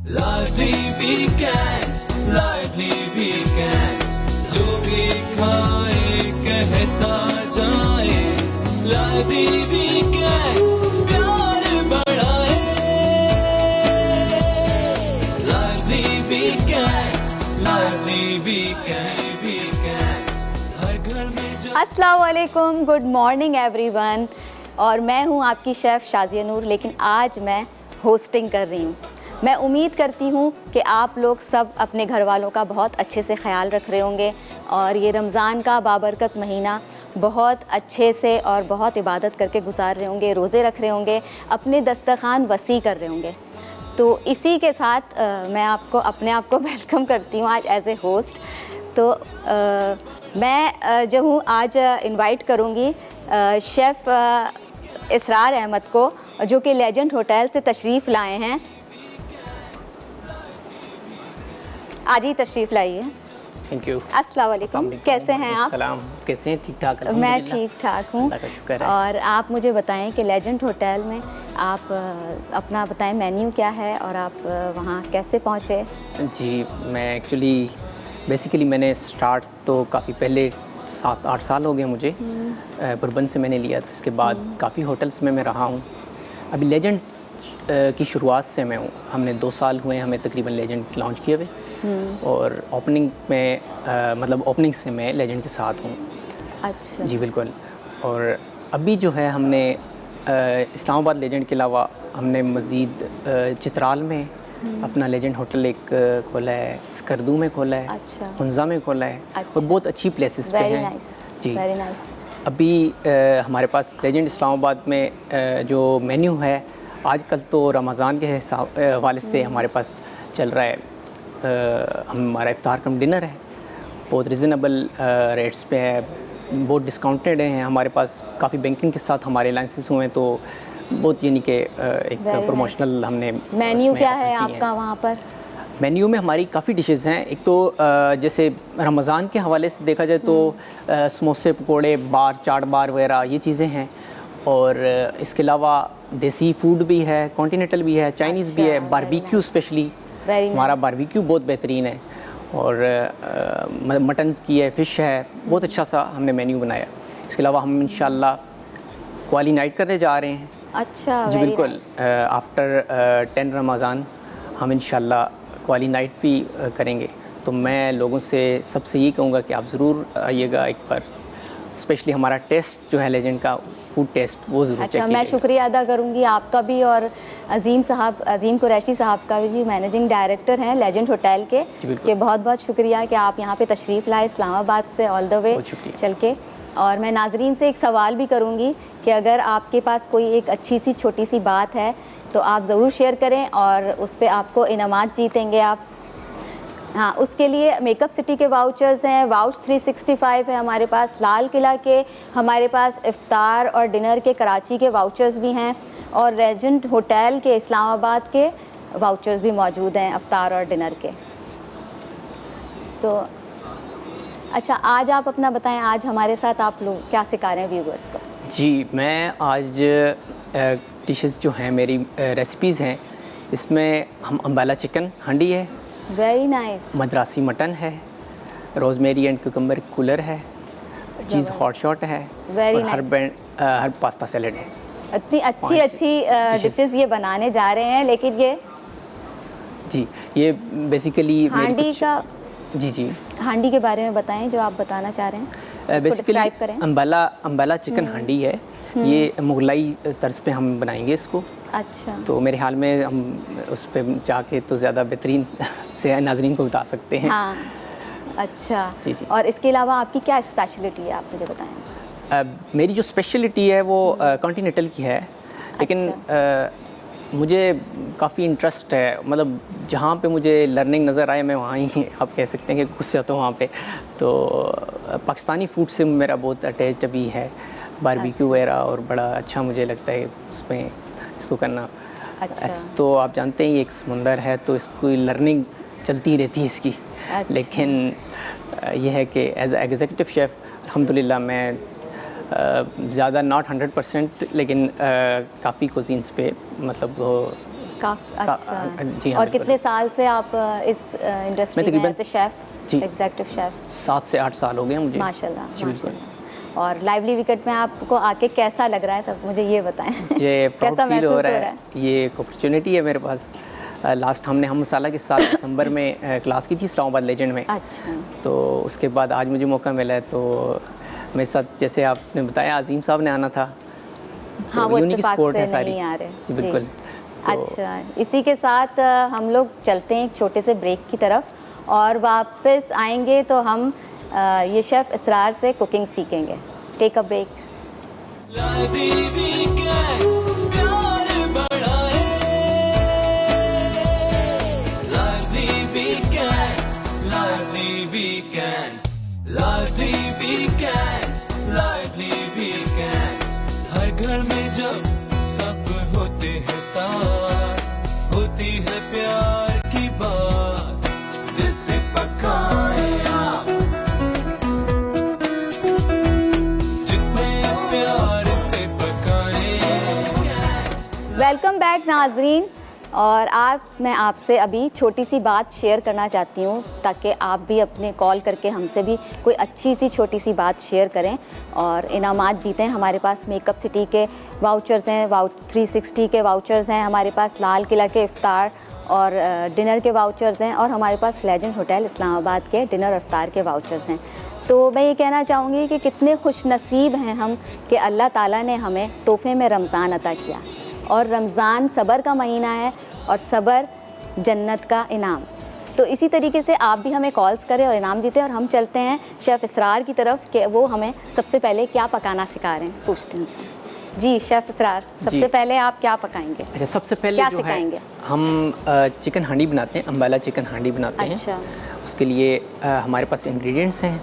Lively weekends, lively weekends, जो भी खाए कहता जाए, lively weekends, प्यार बढ़ाए, lively weekends, lively weekends, हर घर में अस्सलाम वालेकुम, गुड मॉर्निंग एवरीवन। और मैं हूं आपकी शेफ़ शाज़िया नूर, लेकिन आज मैं होस्टिंग कर रही हूं। मैं उम्मीद करती हूं कि आप लोग सब अपने घर वालों का बहुत अच्छे से ख्याल रख रहे होंगे और ये रमज़ान का बाबरकत महीना बहुत अच्छे से और बहुत इबादत करके गुजार रहे होंगे, रोज़े रख रहे होंगे, अपने दस्तरखान वसी कर रहे होंगे। तो इसी के साथ मैं अपने आप को वेलकम करती हूँ आज एज ए होस्ट। तो मैं जो हूँ आज इनवाइट करूँगी शेफ़ इसरार अहमद को, जो कि लेजेंड होटल से तशरीफ़ लाए हैं। आज ही तशरीफ़ लाई है। Thank you. अस्सलाम वालेकुम, कैसे हैं आप? सलाम, कैसे हैं? ठीक ठाक। मैं ठीक ठाक हूँ। अल्लाह का शुक्र है। और आप मुझे बताएं कि लेजेंड होटल में आप अपना बताएं मेन्यू क्या है और आप वहाँ कैसे पहुँचे? जी, मैं एक्चुअली बेसिकली मैंने स्टार्ट तो काफ़ी पहले 7-8 साल हो गए मुझे। बुरबन से मैंने लिया था, इसके बाद काफ़ी होटल्स में मैं रहा हूँ। अभी लेजेंड्स की शुरुआत से मैं हूँ। हमने 2 साल हुए हमें तकरीबन लेजेंड लॉन्च किए हुए, और ओपनिंग में मतलब ओपनिंग से मैं लेजेंड के साथ हूँ। अच्छा जी बिल्कुल। और अभी जो है हमने इस्लामाबाद लेजेंड के अलावा हमने मज़ीद चित्राल में अपना लेजेंड होटल एक खोला है, स्कर्दू में खोला है, अच्छा। हुंजा में खोला है, और बहुत अच्छी प्लेसेस पे हैं। जी, वेरी नाइस। अभी हमारे पास लेजेंड इस्लामाबाद में जो मेन्यू है आजकल तो रमज़ान के हिसाब वाले से हमारे पास चल रहा है। हमारा इफ्तार कम डिनर है, बहुत रिजनेबल रेट्स पे है, बहुत डिस्काउंटेड हैं हमारे पास। काफ़ी बैंकिंग के साथ हमारे लाइसेंस हुए हैं, तो बहुत यानी कि एक प्रमोशनल हमने मेन्यू क्या है आपका वहाँ पर? मेन्यू में हमारी काफ़ी डिशेस हैं। एक तो जैसे रमज़ान के हवाले से देखा जाए तो समोसे, पकोड़े, बार, चाट बार वगैरह ये चीज़ें हैं। और इसके अलावा देसी फूड भी है, कॉन्टिनेंटल भी है, चाइनीज़ भी है, बारबेक्यू स्पेशली हमारा बारबेक्यू बहुत बेहतरीन है, और मटन की है, फ़िश है, बहुत अच्छा सा हमने मेन्यू बनाया। इसके अलावा हम इंशाल्लाह क्वाली नाइट करने जा रहे हैं। अच्छा जी बिल्कुल। आफ्टर 10 रमज़ान हम इंशाल्लाह क्वाली नाइट भी करेंगे। तो मैं लोगों से सबसे ये कहूँगा कि आप ज़रूर आइएगा एक बार। स्पेशली हमारा टेस्ट जो है लेजेंड का फूड टेस्ट, वो ज़रूर अच्छा, मैं शुक्रिया अदा करूँगी आपका भी और अज़ीम कुरैशी साहब का भी, जी मैनेजिंग डायरेक्टर हैं लेजेंड होटल के, कि बहुत बहुत शुक्रिया कि आप यहाँ पे तशरीफ़ लाए इस्लामाबाद से ऑल द वे चल के। और मैं नाजरीन से एक सवाल भी करूँगी कि अगर आपके पास कोई एक अच्छी सी छोटी सी बात है तो आप ज़रूर शेयर करें, और उस पर आपको इनामात जीतेंगे आप। हाँ, उसके लिए मेकअप सिटी के वाउचर्स हैं, वाउच 365 है हमारे पास, लाल किला के हमारे पास इफ्तार और डिनर के कराची के वाउचर्स भी हैं, और लेजेंड होटल के इस्लामाबाद के वाउचर्स भी मौजूद हैं इफ्तार और डिनर के। तो अच्छा, आज आप अपना बताएं, आज हमारे साथ आप लोग क्या सिखा रहे हैं व्यूवर्स को? जी, मैं आज डिशेस जो हैं मेरी रेसिपीज़ हैं, इसमें हम अम्बाला चिकन हांडी है, वेरी नाइस, मद्रासी मटन है, रोज़मेरी एंड क्यूकम्बर कूलर है, चीज़ हॉट शॉट है, और हर पास्ता सैलेड है। इतनी अच्छी डिशेस ये बनाने जा रहे हैं। लेकिन ये बेसिकली हांडी का, जी हांडी के बारे में बताएं जो आप बताना चाह रहे हैं। बेसिकली अम्बाला चिकन हांडी है, ये मुगलाई तर्ज पे हम बनाएंगे इसको। अच्छा, तो मेरे ख्याल में हम उस पर जाके तो ज़्यादा बेहतरीन से नाजरीन को बता सकते हैं। हाँ, अच्छा जी। और इसके अलावा आपकी क्या स्पेशलिटी है, आप मुझे बताएं। मेरी जो स्पेशलिटी है वो कॉन्टिनेंटल की है, लेकिन मुझे काफ़ी इंटरेस्ट है, मतलब जहाँ पे मुझे लर्निंग नज़र आए मैं वहाँ ही आप कह सकते हैं कि घुस जाता हूँ वहाँ पे। तो पाकिस्तानी फूड से मेरा बहुत अटैच्ड भी है, बारबेक्यू वगैरह, और बड़ा अच्छा मुझे लगता है उसमें इसको करना। अच्छा। तो आप जानते हैं ये एक समुंदर है, तो इसको लर्निंग चलती रहती है इसकी। अच्छा। लेकिन यह है कि एज एग्जीक्यूटिव शेफ़ अल्हम्दुलिल्लाह मैं ज़्यादा नॉट 100%, लेकिन काफ़ी कुजीन्स पे मतलब वो अच्छा। जी हाँ, और बिल्कुल। कितने साल से आप इस इंडस्ट्री में तकरीबन एज ए शेफ, जी। Executive chef? 7 से 8 साल हो गए हैं मुझे। माशाल्लाह, जी बिल्कुल। माशाल्लाह। और लाइवली विकेट में आपको आके कैसा लग रहा है, सब मुझे ये बताएं। मुझे प्राउड कैसा फील महसूस हो रहा है, ये एक अपॉर्चुनिटी है मेरे पास। लास्ट हमने हम मसाला के साथ दिसंबर में क्लास की थी इस्लामाबाद लेजेंड में। अच्छा। तो उसके बाद आज मुझे मौका मिला है, तो मेरे साथ जैसे आपने बताया अजीम साहब ने आना था। हाँ, तो वो उन्हीं की इत्तेफाक सपोर्ट से है सारी। नहीं आ रहे। जी बिल्कुल। तो अच्छा, इसी के साथ हम लोग चलते हैं एक छोटे से ब्रेक की तरफ और वापस आएंगे तो हम ये शेफ़ इसरार से कुकिंग सीखेंगे। Take a break. Lively weekends, प्यार बढ़ाए। Lively weekends, lively weekends, lively weekends, lively weekends। हर घर में जब सब होते हैं साथ, होती है प्यार की बात, दिल से पकाए आप जितने प्यार से पकाए। वेलकम बैक नाजरीन। और मैं आपसे अभी छोटी सी बात शेयर करना चाहती हूँ ताकि आप भी अपने कॉल करके हमसे भी कोई अच्छी सी छोटी सी बात शेयर करें और इनामात जीतें। हमारे पास मेकअप सिटी के वाउचर्स हैं, 360 के वाउचर्स हैं, हमारे पास लाल किला के इफ्तार और डिनर के वाउचर्स हैं और हमारे पास लेजेंड होटल इस्लामाबाद के डिनर और इफ्तार के वाउचर्स हैं। तो मैं ये कहना चाहूँगी कि कितने खुश नसीब हैं हम कि अल्लाह ताला ने हमें तोहफ़े में रमज़ान अता किया और रमज़ान सब्र का महीना है और सब्र जन्नत का इनाम। तो इसी तरीके से आप भी हमें कॉल्स करें और इनाम जीतें। और हम चलते हैं शेफ़ इसरार की तरफ कि वो हमें सबसे पहले क्या पकाना सिखा रहे हैं, पूछते हैं उनसे। जी शेफ़ इसरार, सबसे पहले आप क्या पकाएंगे? अच्छा, सबसे पहले क्या जो सिखाएंगे? है हम चिकन हांडी बनाते हैं, अम्बाला चिकन हांडी बनाते अच्छा। हैं। उसके लिए हमारे पास इंग्रेडिएंट्स हैं।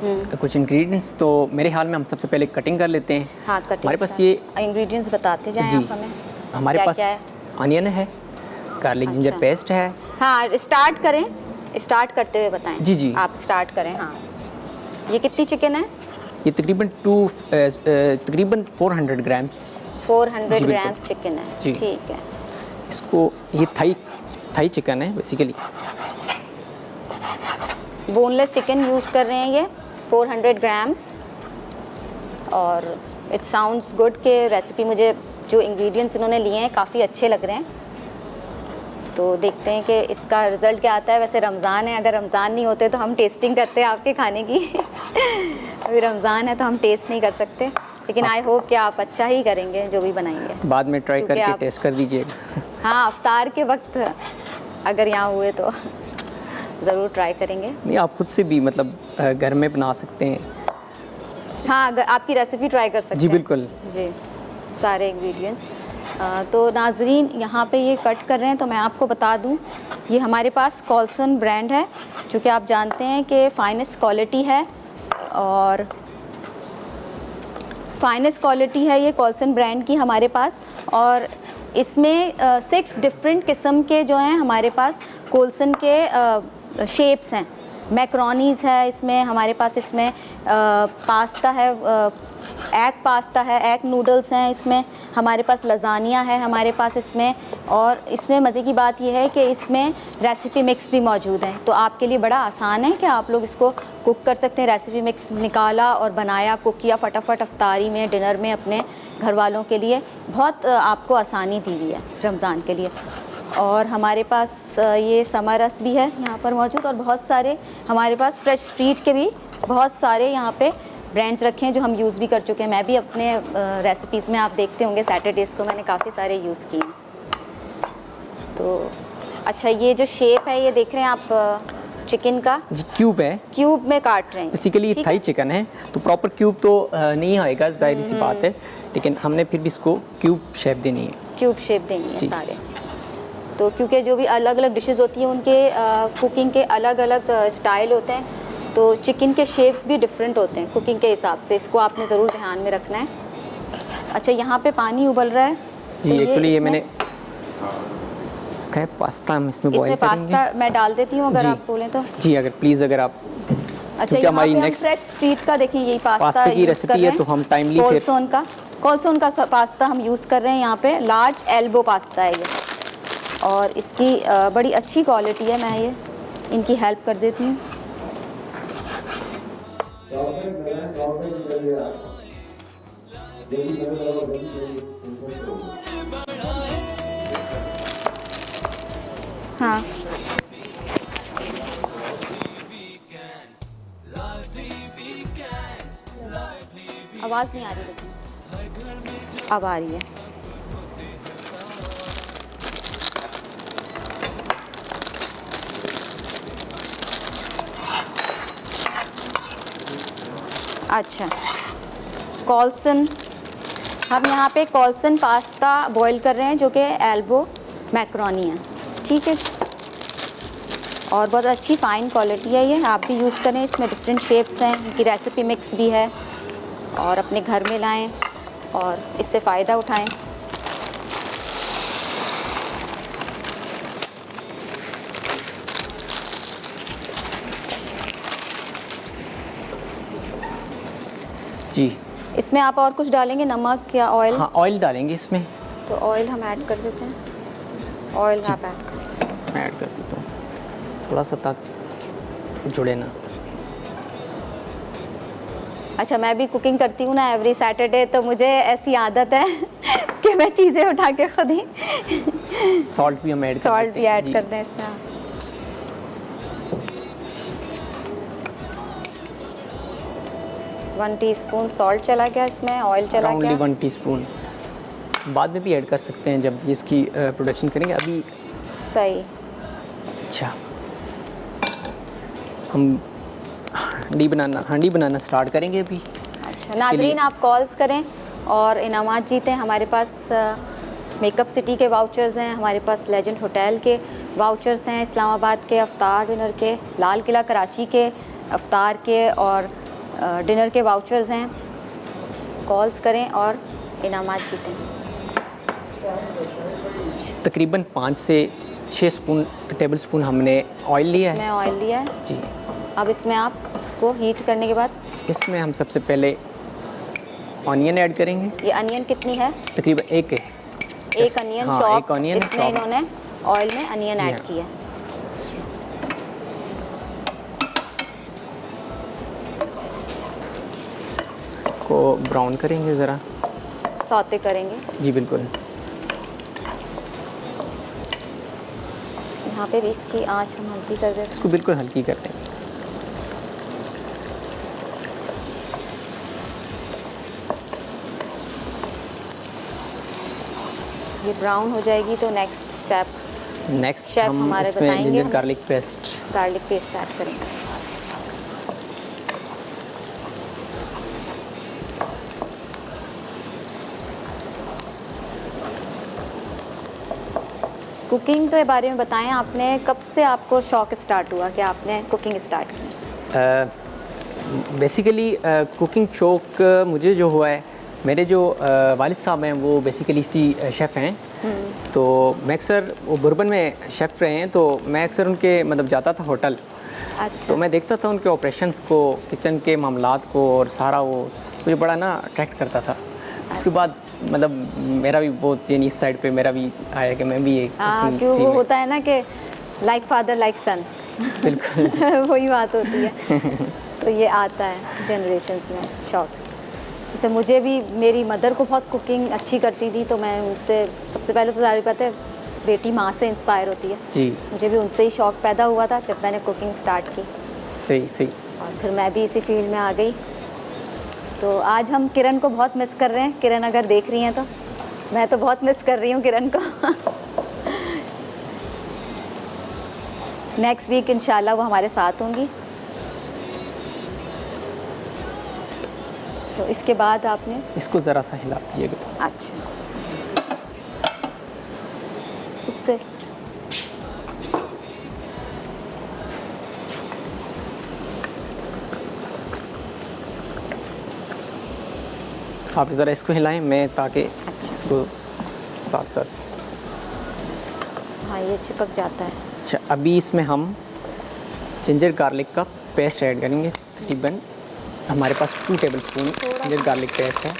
कुछ इंग्रेडिएंट्स तो मेरे ख्याल में हम सबसे पहले कटिंग कर लेते हैं। हाँ, कटिंग। हमारे पास ये इंग्रेडिएंट्स बताते जाएं जी, आप हमें। हमारे पास क्या है? अनियन है, गार्लिक जिंजर अच्छा। पेस्ट है। हाँ, स्टार्ट करें, स्टार्ट करते हुए बताएं। जी, जी। आप स्टार्ट करें। हाँ, ये कितनी चिकन है? ये तकरीबन 400 ग्राम्स। 400 जी, बिल्कुल। ग्राम्स चिकन है। जी। ठीक है। इसको ये थाई चिकन है बेसिकली। बोनलेस चिकन यूज़ कर रहे हैं ये 400 ग्राम्स। और इट साउंड्स गुड के रेसिपी, मुझे जो इंग्रेडिएंट्स इन्होंने लिए हैं काफ़ी अच्छे लग रहे हैं। तो देखते हैं कि इसका रिज़ल्ट क्या आता है। वैसे रमज़ान है, अगर रमज़ान नहीं होते तो हम टेस्टिंग करते हैं आपके खाने की। अभी रमज़ान है तो हम टेस्ट नहीं कर सकते, लेकिन आई होप कि आप अच्छा ही करेंगे जो भी बनाएंगे। बाद में ट्राई क्योंकि करके आप- टेस्ट कर दीजिएगा। हाँ, अफ्तार के वक्त अगर यहाँ हुए तो ज़रूर ट्राई करेंगे। नहीं, आप खुद से भी मतलब घर में बना सकते हैं। हाँ, अगर आपकी रेसिपी ट्राई कर सकते हैं। जी बिल्कुल। जी, सारे इंग्रेडिएंट्स। तो नाजरीन यहाँ पे ये कट कर रहे हैं तो मैं आपको बता दूँ, ये हमारे पास कॉल्सन ब्रांड है जो कि आप जानते हैं कि फाइनेस्ट क्वालिटी है और फाइनेस्ट क्वालिटी है ये कॉल्सन ब्रांड की हमारे पास। और इसमें 6 डिफरेंट किस्म के जो हैं हमारे पास कोल्सन के शेप्स हैं। मैक्रोनीज़ है इसमें हमारे पास, इसमें पास्ता है, एग पास्ता है, एग नूडल्स हैं इसमें हमारे पास, लजानिया है हमारे पास इसमें। और इसमें मज़े की बात यह है कि इसमें रेसिपी मिक्स भी मौजूद है, तो आपके लिए बड़ा आसान है कि आप लोग इसको कुक कर सकते हैं। रेसिपी मिक्स निकाला और बनाया, कुक किया फटाफट अफ्तारी में, डिनर में अपने घर वालों के लिए। बहुत आपको आसानी दी हुई है रमज़ान के लिए। और हमारे पास ये समरस भी है यहाँ पर मौजूद और बहुत सारे हमारे पास फ्रेश स्ट्रीट के भी बहुत सारे यहाँ पे ब्रांड्स रखे हैं जो हम यूज़ भी कर चुके हैं। मैं भी अपने रेसिपीज़ में आप देखते होंगे सैटरडेज़ को मैंने काफ़ी सारे यूज़ किए हैं। तो अच्छा, ये जो शेप है ये देख रहे हैं आप चिकन का जी, क्यूब है, क्यूब में काट रहे हैं। बेसिकली ठीक थाई है? चिकन है तो प्रॉपर क्यूब तो नहीं आएगा, जाहिर सी बात है, लेकिन हमने फिर भी इसको क्यूब शेप देनी है। क्यूब शेप देनी है जी। सारे। तो क्योंकि जो भी अलग अलग डिशेस होती हैं उनके कुकिंग के अलग अलग स्टाइल होते हैं, तो चिकन के शेप्स भी डिफरेंट होते हैं कुकिंग के हिसाब से। इसको आपने ज़रूर ध्यान में रखना है। अच्छा, यहाँ पे पानी उबल रहा है। जी, तो एक्चुअली ये इसमें- मैंने कहा पास्ता हम इसमें बॉईल इसमें करेंगे। पास्ता मैं डाल देती हूँ अगर जी। आप बोलें तो। जी, अगर प्लीज़ अगर आप, अच्छा, क्योंकि यहाँ हमारी पे हम next फ्रेश स्ट्रीट का देखिए यही पास्ता की यूज़ रेसिपी कर है रहे हैं। तो हम टाइमली फिर कॉल्सोन का पास्ता हम यूज़ कर रहे हैं यहाँ पे। लार्ज एल्बो पास्ता है ये। और इसकी बड़ी अच्छी क्वालिटी है, मैं ये इनकी हेल्प कर देती हूँ। हाँ, आवाज़ नहीं आ रही लेकिन अब आ रही है। अच्छा, कॉल्सन, हम यहाँ पे कॉल्सन पास्ता बॉईल कर रहे हैं जो कि एल्बो मैक्रोनी है, ठीक है। और बहुत अच्छी फ़ाइन क्वालिटी है ये, आप भी यूज़ करें। इसमें डिफरेंट शेप्स हैं, इनकी रेसिपी मिक्स भी है, और अपने घर में लाएं और इससे फ़ायदा उठाएं। जी, इसमें आप और कुछ डालेंगे, नमक या ऑयल? हाँ, ऑयल डालेंगे इसमें। तो ऑयल हम ऐड कर देते हैं। ऑयल आप ऐड करें। मैं ऐड कर देता हूँ थोड़ा सा, ताकि जुड़े ना। अच्छा, मैं भी कुकिंग करती हूँ ना एवरी सैटरडे, तो मुझे ऐसी आदत है कि मैं चीज़ें उठा के खुद ही सॉल्ट भी हम ऐड कर सॉल्ट देते भी हैं। ऐड जी। कर दें इसमें। 1 टीस्पून सॉल्ट चला गया इसमें, ऑयल चला ओनली गया। 1 टीस्पून। बाद में भी ऐड कर सकते हैं जब इसकी प्रोडक्शन करेंगे, अभी। सही। अच्छा, हम हांडी बनाना स्टार्ट करेंगे अभी। अच्छा नाजरीन, आप कॉल्स करें और इनामात जीतें। हमारे पास मेकअप सिटी के वाउचर्स हैं, हमारे पास लेजेंड होटल के वाउचर्स हैं, इस्लामाबाद के अफ्तार डिनर के, लाल किला कराची के अफ्तार के और डिनर के वाउचर्स हैं। कॉल्स करें और इनामात जीतें। तकरीबन 5 से 6 टेबल स्पून हमने ऑयल लिया है। इसमें ऑयल लिया है जी। अब इसमें आप इसको हीट करने के बाद इसमें हम सबसे पहले ऑनियन ऐड करेंगे। ये अनियन कितनी है? तकरीबन एक अनियन हाँ, चॉप। एक ऑनियन इसमें चॉप। इन्होंने ऑयल में अनियन जी ऐड हाँ। किया। इसको ब्राउन करेंगे ज़रा। सौते करेंगे। जी बिल्कुल। यहाँ पे भी इसकी आंच हम हल्की कर देते हैं। इसको बिल्कुल हल्की कर देंगे। ये ब्राउन हो जाएगी तो नेक्स्ट नेक्स्ट शेफ हम हमारे इसमें बताएंगे, जिंजर हम garlic paste. Garlic paste add करेंगे। कुकिंग के बारे में बताएं, आपने कब से आपको शौक स्टार्ट हुआ कि आपने कुकिंग स्टार्ट की? बेसिकली कुकिंग शौक मुझे जो हुआ है, मेरे जो वालिद साहब हैं वो बेसिकली इसी शेफ़ हैं। तो मैं अक्सर वो बुरबन में शेफ़ रहे हैं, तो मैं अक्सर उनके मतलब जाता था होटल। अच्छा। तो मैं देखता था उनके ऑपरेशंस को, किचन के मामलात को, और सारा वो मुझे बड़ा ना अट्रैक्ट करता था। उसके बाद मतलब मेरा भी बहुत यानी इस साइड पे मेरा भी आया कि मैं भी ये क्यों वो होता है ना कि लाइक फादर लाइक सन। बिल्कुल वही बात होती है। तो ये आता है जनरेशन्स में शौक। जैसे मुझे भी, मेरी मदर को बहुत कुकिंग अच्छी करती थी, तो मैं उनसे सबसे पहले तो जाहिर बात है बेटी माँ से इंस्पायर होती है। जी। मुझे भी उनसे ही शौक पैदा हुआ था जब मैंने कुकिंग स्टार्ट की, सही। और फिर मैं भी इसी फील्ड में आ गई। तो आज हम किरण को बहुत मिस कर रहे हैं। किरण अगर देख रही हैं तो, मैं तो बहुत मिस कर रही हूँ किरण को। नेक्स्ट वीक इंशाल्लाह वो हमारे साथ होंगी। तो इसके बाद आपने इसको ज़रा सा हिला दीजिएगा। अच्छा उससे आप ज़रा इसको हिलाएं, मैं ताकि इसको साथ साथ। हाँ ये चिपक जाता है। अच्छा, अभी इसमें हम जिंजर गार्लिक का पेस्ट ऐड करेंगे। तकरीबन हमारे पास 2 table spoon ginger garlic paste है।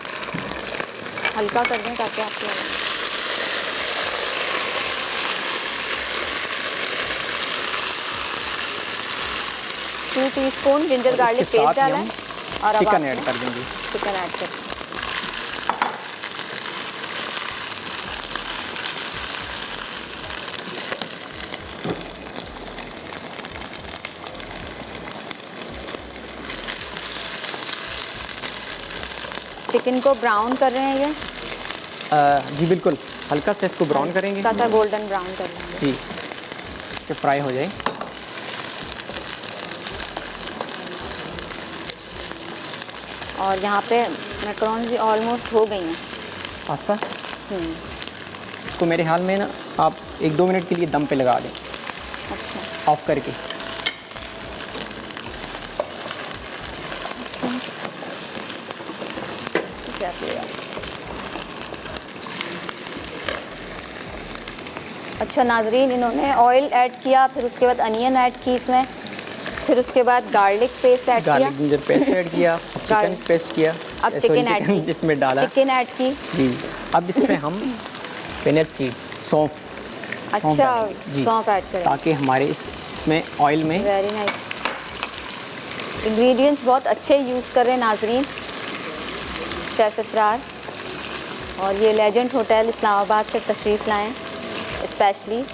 हल्का कर दें ताकि आपको 2 टीस्पून जिंजर गार्लिक इसके पेस्ट साथ ही डाला हम है और अब चिकन आप ऐड कर देंगे। चिकन ऐड कर। चिकन को ब्राउन कर रहे हैं ये? जी बिल्कुल, हल्का से इसको ब्राउन करेंगे। हल्का सा गोल्डन ब्राउन कर लेंगे। जी, कि फ्राई हो जाए। और यहाँ पे मैकरोन भी ऑलमोस्ट हो गई हैं। पास्ता इसको मेरे ख्याल में ना आप 1-2 मिनट के लिए दम पे लगा दें, अच्छा, ऑफ करके। क्या किया? अच्छा नाजरीन, इन्होंने ऑयल ऐड किया, फिर उसके बाद अनियन ऐड की इसमें, फिर उसके बाद गार्लिक पेस्ट ऐड किया, गार्लिक जिंजर पेस्ट ऐड किया, चिकन पेस्ट किया, अब चिकन ऐड की, इसमें डाला, चिकन ऐड की। जी। अब इसमें हम पेनेट सीड्स, सौंफ, अच्छा, जी, सौंफ ऐड करें ताकि हमारे इसमें ऑयल में। Very nice. इंग्रेडिएंट्स बहुत अच्छे यूज़ कर रहे हैं नाजरीन शेफ़ इसरार, और ये लेजेंड होटल इस्लामाबाद से तशरीफ़ लाएँ स्पेशली।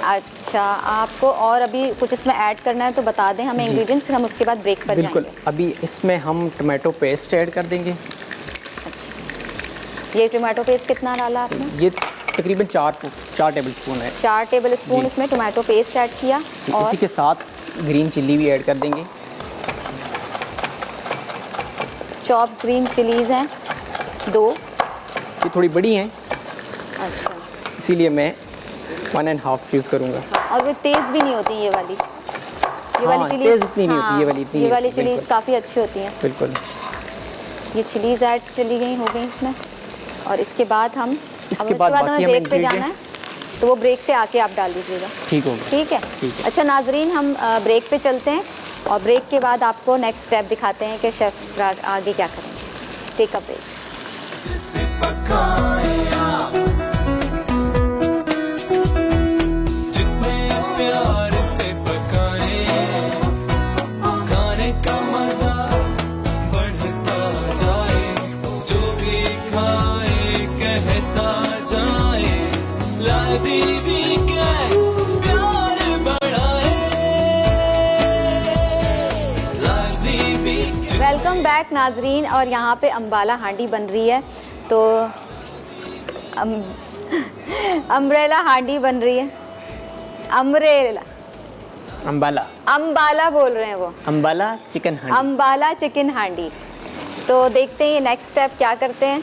अच्छा, आपको और अभी कुछ इसमें ऐड करना है तो बता दें हमें इंग्रेडिएंट्स, फिर हम उसके बाद ब्रेक पर बिल्कुल। जाएंगे। अभी इसमें हम टोमेटो पेस्ट ऐड कर देंगे। ये टोमेटो पेस्ट कितना डाला आपने? ये तकरीबन 4 टेबल स्पून है। 4 टेबल स्पून इसमें टोमेटो पेस्ट ऐड किया, और इसी के साथ ग्रीन चिल्ली भी ऐड कर देंगे। चॉप ग्रीन चिलीज़ हैं 2। ये थोड़ी बड़ी हैं, अच्छा, इसीलिए मैं 1.5 यूज़ करूँगा। और वो तेज़ भी नहीं होती ये वाली। हाँ, चिलीज़ तेज़ इतनी नहीं होती, ये वाली इतनी ये वाली बिल्कुल। चिलीज़ काफ़ी अच्छी होती हैं। बिल्कुल। ये चिलीज़ ऐड चली गई, हो गई इसमें, और इसके बाद हम इसके बाद हमें बाकी ब्रेक पे जाना है, इंग्रेडिएंट्स। तो वो ब्रेक से आके आप डाल दीजिएगा। ठीक होगा। ठीक है? ठीक है। अच्छा नाजरीन, हम ब्रेक पे चलते हैं, और ब्रेक के बाद आपको नेक्स्ट स्टेप दिखाते हैं कि शेफ़ इसरार आगे क्या करेंगे। Take a break. से पकाएं आप, जितने प्यार से पकाएं, खाने का मजा बढ़ता जाए, जो भी खाए कहता जाए, लादी वीकेंड्स प्यार बढ़ाए, लादी वीकेंड्स। वेलकम बैक नाजरीन, और यहाँ पे अम्बाला हांडी बन रही है, तो अम्ब्रेला हांडी बन रही है। अम्ब्रेला, अम्बाला बोल रहे हैं वो, अम्बाला चिकन हांडी। अम्बाला चिकन हांडी। तो देखते हैं ये नेक्स्ट स्टेप क्या करते हैं,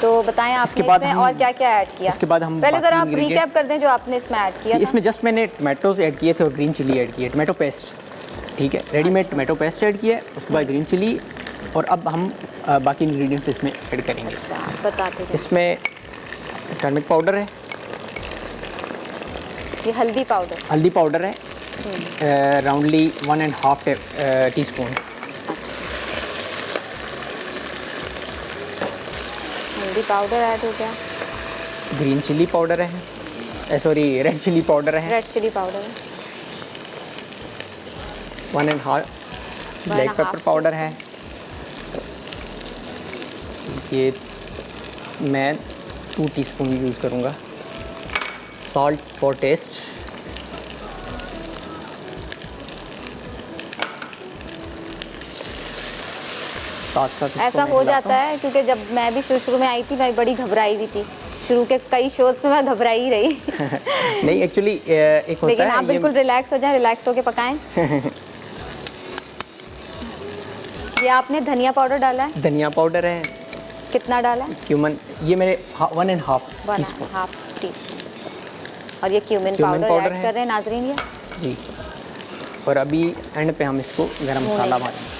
तो बताएं इसके आपने बाद इसमें हम- और क्या क्या ऐड किया। इसके बाद हम पहले बाकी ज़रा आप ingredients- रिकैप कर दें जो आपने इसमें ऐड किया था। इसमें जस्ट मैंने टमाटोज ऐड किए थे और ग्रीन चिली ऐड की है, टमाटो पेस्ट। ठीक है, रेडीमेड टमाटो पेस्ट ऐड किया है, उसके बाद ग्रीन चिली, और अब हम बाकी इंग्रेडिएंट्स इसमें ऐड करेंगे। अच्छा, आप बताते जाइए। इसमें टर्मरिक पाउडर है, ये हल्दी पाउडर, हल्दी पाउडर है, राउंडली 1.5 टीस्पून। हल्दी पाउडर ऐड हो गया, ग्रीन चिली पाउडर है, सॉरी रेड चिली पाउडर है, रेड चिली पाउडर है, 1.5 ब्लैक पेपर पाउडर है। ये मैं 2 टीस्पून यूज़ करूँगा। सॉल्ट फॉर टेस्ट, साथ साथ इसको ऐसा मैं हो हिलाता जाता है, क्योंकि जब मैं भी शुरू में आई थी मैं बड़ी घबराई हुई थी। शुरू के कई शोज में मैं घबराई ही रही। हूँ। नहीं एक्चुअली एक होता लेकिन है आप बिल्कुल रिलैक्स हो जाएं, रिलैक्स होके पकाएं। ये आपने धनिया पाउडर डाला है, धनिया पाउडर है, कितना डाला है? क्यूमन, ये मेरे 1.5 टीस्पून। 1.5 टीस्पून। और ये cumin cumin powder powder add है। कर रहे हैं नाजरीन ये। जी, और अभी एंड पे हम इसको गरम भूनेंगे। मसाला मारेंगे।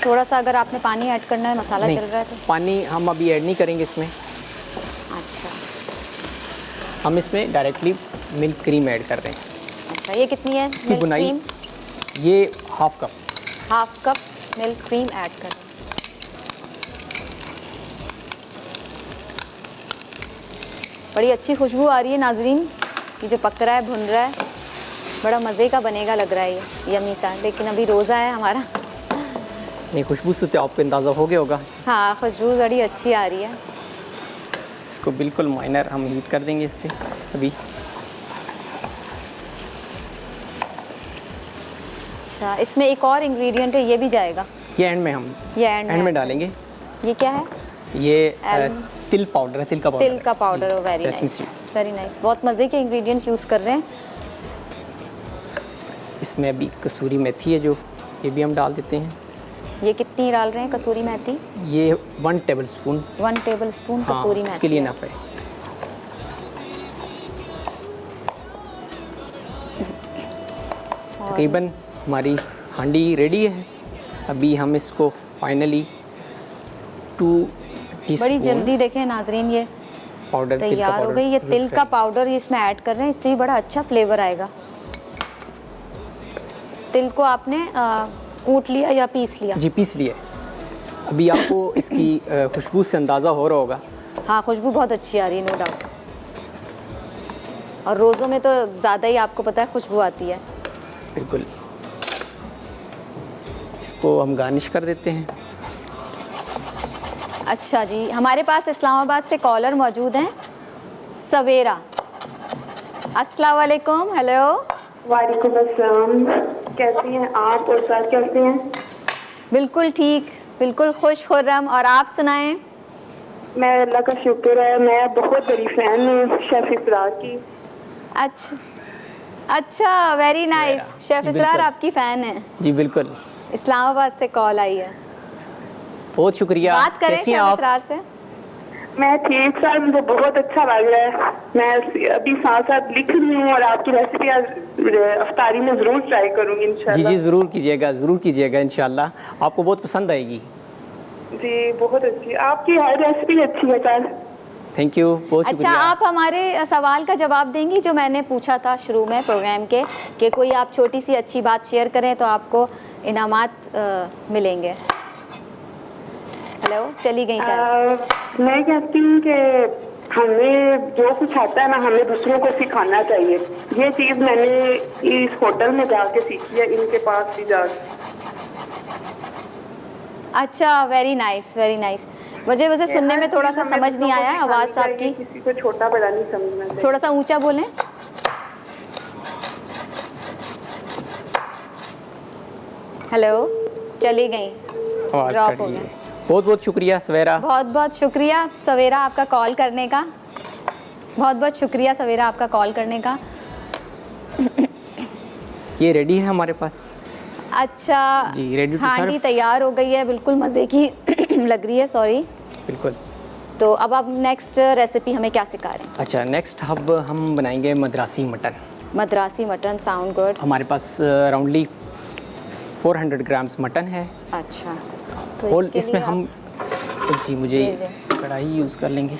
थोड़ा सा अगर आपने पानी ऐड करना है, मसाला नहीं, चल रहा है तो। पानी हम अभी ऐड नहीं करेंगे इसमें, अच्छा हम इसमें डायरेक्टली मिल्क क्रीम ऐड कर रहे हैं। अच्छा, ये कितनी है? इसकी मिल्क बुनाई क्रीम ये half cup. 1/2 cup milk cream add कर दें। बड़ी अच्छी खुशबू आ रही है नाजरीन, ये जो पक रहा है, भुन रहा है, बड़ा मज़े का बनेगा लग रहा है ये, यम्मी सा। लेकिन अभी रोज़ा है हमारा। नहीं, खुशबू से तो आपको अंदाज़ा हो गया होगा। हाँ, खुशबू बड़ी अच्छी आ रही है। इसको बिल्कुल माइनर हम हीट कर देंगे इस पर अभी। अच्छा, इसमें एक और इंग्रेडिएंट है, ये भी जाएगा? ये एंड में हम ये एंड में डालेंगे। ये क्या है? ये तिल पाउडर है, तिल का पाउडर। तिल का powder. Very Sesame nice, seed। Very nice. बहुत मज़े के इंग्रेडिएंट्स यूज़ कर रहे हैं। इसमें अभी कसूरी मेथी है जो, ये भी हम डाल देते हैं। ये कितनी डाल रहे हैं कसूरी मेथी? ये 1 टेबलस्पून। 1 टेबलस्पून हाँ, कसूरी मेथी। इसके लिए इनफ है। तकरीबन हमारी हांडी रेडी है। अभी हम इसको फाइनली 2 टीस्पून बड़ी जल्दी देखें नाजरीन, ये पाउडर तैयार हो गई। ये तिल का पाउडर इसमें ऐड कर रहे हैं, इससे भी बड़ा अच्छा फ्लेवर आएगा। तिल को आपने कूट लिया या पीस लिया? जी, पीस लिया। अभी आपको इसकी खुशबू से अंदाज़ा हो रहा होगा। हाँ, खुशबू बहुत अच्छी आ रही है, नो डाउट। और रोज़ों में तो ज़्यादा ही आपको पता है खुशबू आती है। बिल्कुल। इसको हम गार्निश कर देते हैं। अच्छा जी, हमारे पास इस्लामाबाद से कॉलर मौजूद हैं, सवेरा। अस्सलाम वालेकुम। हेलो। वालेकुम अस्सलाम। कैसी हैं आप और सर कैसे हैं? बिल्कुल ठीक, बिल्कुल खुश खुर्रम। और आप सुनाएं? मैं अल्लाह का शुक्र है, मैं बहुत बड़ी फ़ैन हूँ शेफ़ इसरार की। अच्छा अच्छा, वेरी नाइस। शेफ़ जी, इसरार बिल्कुल। आपकी फ़ैन है। जी बिल्कुल, इस्लामाबाद से कॉल आई है। बहुत शुक्रिया। बात करें कैसी हैं शेफ़ आप? इसरार से। मैं ठीक सर, मुझे बहुत अच्छा लग रहा है। मैं अभी साथ साथ लिख रही हूँ और आपकी रेसिपी आज अफ्तारी में ज़रूर ट्राई करूँगी जी इंशाल्लाह। जी, ज़रूर कीजिएगा इंशाल्लाह। आपको बहुत पसंद आएगी। जी बहुत अच्छी, आपकी हर रेसिपी अच्छी है सर। थैंक यू, बहुत अच्छा, शुक्रिया। आप हमारे सवाल का जवाब देंगी जो मैंने पूछा था शुरू में प्रोग्राम के, कि कोई आप छोटी सी अच्छी बात शेयर करें तो आपको इनामात मिलेंगे। हेलो, चली गई शायद। मैं कहती हूँ कि हमें जो कुछ आता है ना, हमें दूसरों को सिखाना चाहिए। ये चीज़ मैंने इस होटल में जाके सीखी है, इनके पास भी जाके। अच्छा, वेरी नाइस, वेरी नाइस। मुझे वैसे सुनने में थोड़ा सा समझ नहीं आया है, आवाज़ आपकी। किसी को छोटा बड़ा नहीं समझना चाहिए। थोड़ा सा ऊंचा बोलें। हेलो, चली गई, आवाज़ ड्रॉप कट हो गई गया। है। बहुत बहुत शुक्रिया सवेरा। बहुत बहुत शुक्रिया सवेरा आपका कॉल करने का। बहुत बहुत शुक्रिया सवेरा आपका कॉल करने का। ये रेडी है हमारे पास। अच्छा जी, ready to हांडी serve। तैयार हो गई है, बिल्कुल मज़े की लग रही है। सॉरी। बिल्कुल। तो अब आप नेक्स्ट रेसिपी हमें क्या सिखा रहे हैं? अच्छा, नेक्स्ट अब हम बनाएंगे Madrasi mutton. Madrasi mutton, sound good. हमारे पास राउंडली 400 ग्राम्स मटन है। अच्छा, तो होल इसके इसमें लिए हम जी मुझे जी, कढ़ाई यूज़ कर लेंगे।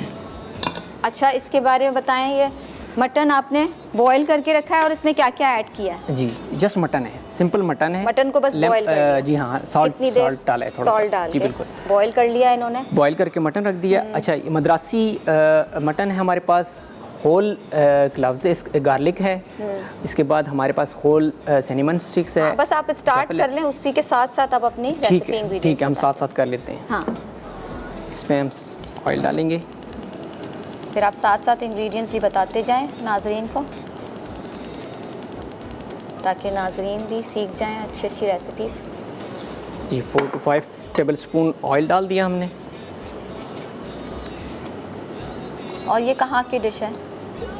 अच्छा, इसके बारे में बताएं। ये मटन आपने बॉईल करके रखा है और इसमें क्या क्या ऐड किया है? जी, जस्ट मटन है, सिंपल मटन है। मटन को बस बॉईल कर लिया? जी हाँ, सॉल्ट कितनी देर? डाला है थोड़ा सॉल्ट सा। डाल जी के बिल्कुल, बॉईल कर लिया इन्होंने। बॉईल करके मटन रख दिया। अच्छा, ये मद्रासी मटन है हमारे पास। होल क्लव्स है, गार्लिक है। इसके बाद हमारे पास होल सिनेमन स्टिक्स है। बस आप स्टार्ट कर लें, उसी के साथ साथ आप अपनी ठीक रेसिपी है, इंग्रेडिएंट्स ठीक है, हम साथ साथ कर लेते हैं। हाँ, इसमें हम ऑयल डालेंगे। फिर आप साथ साथ इंग्रेडिएंट्स भी बताते जाएं नाजरीन को, ताकि नाजरीन भी सीख जाएं अच्छी अच्छी रेसिपीज़। जी, 4 to 5 टेबलस्पून ऑयल डाल दिया हमने। और ये कहाँ की डिश है?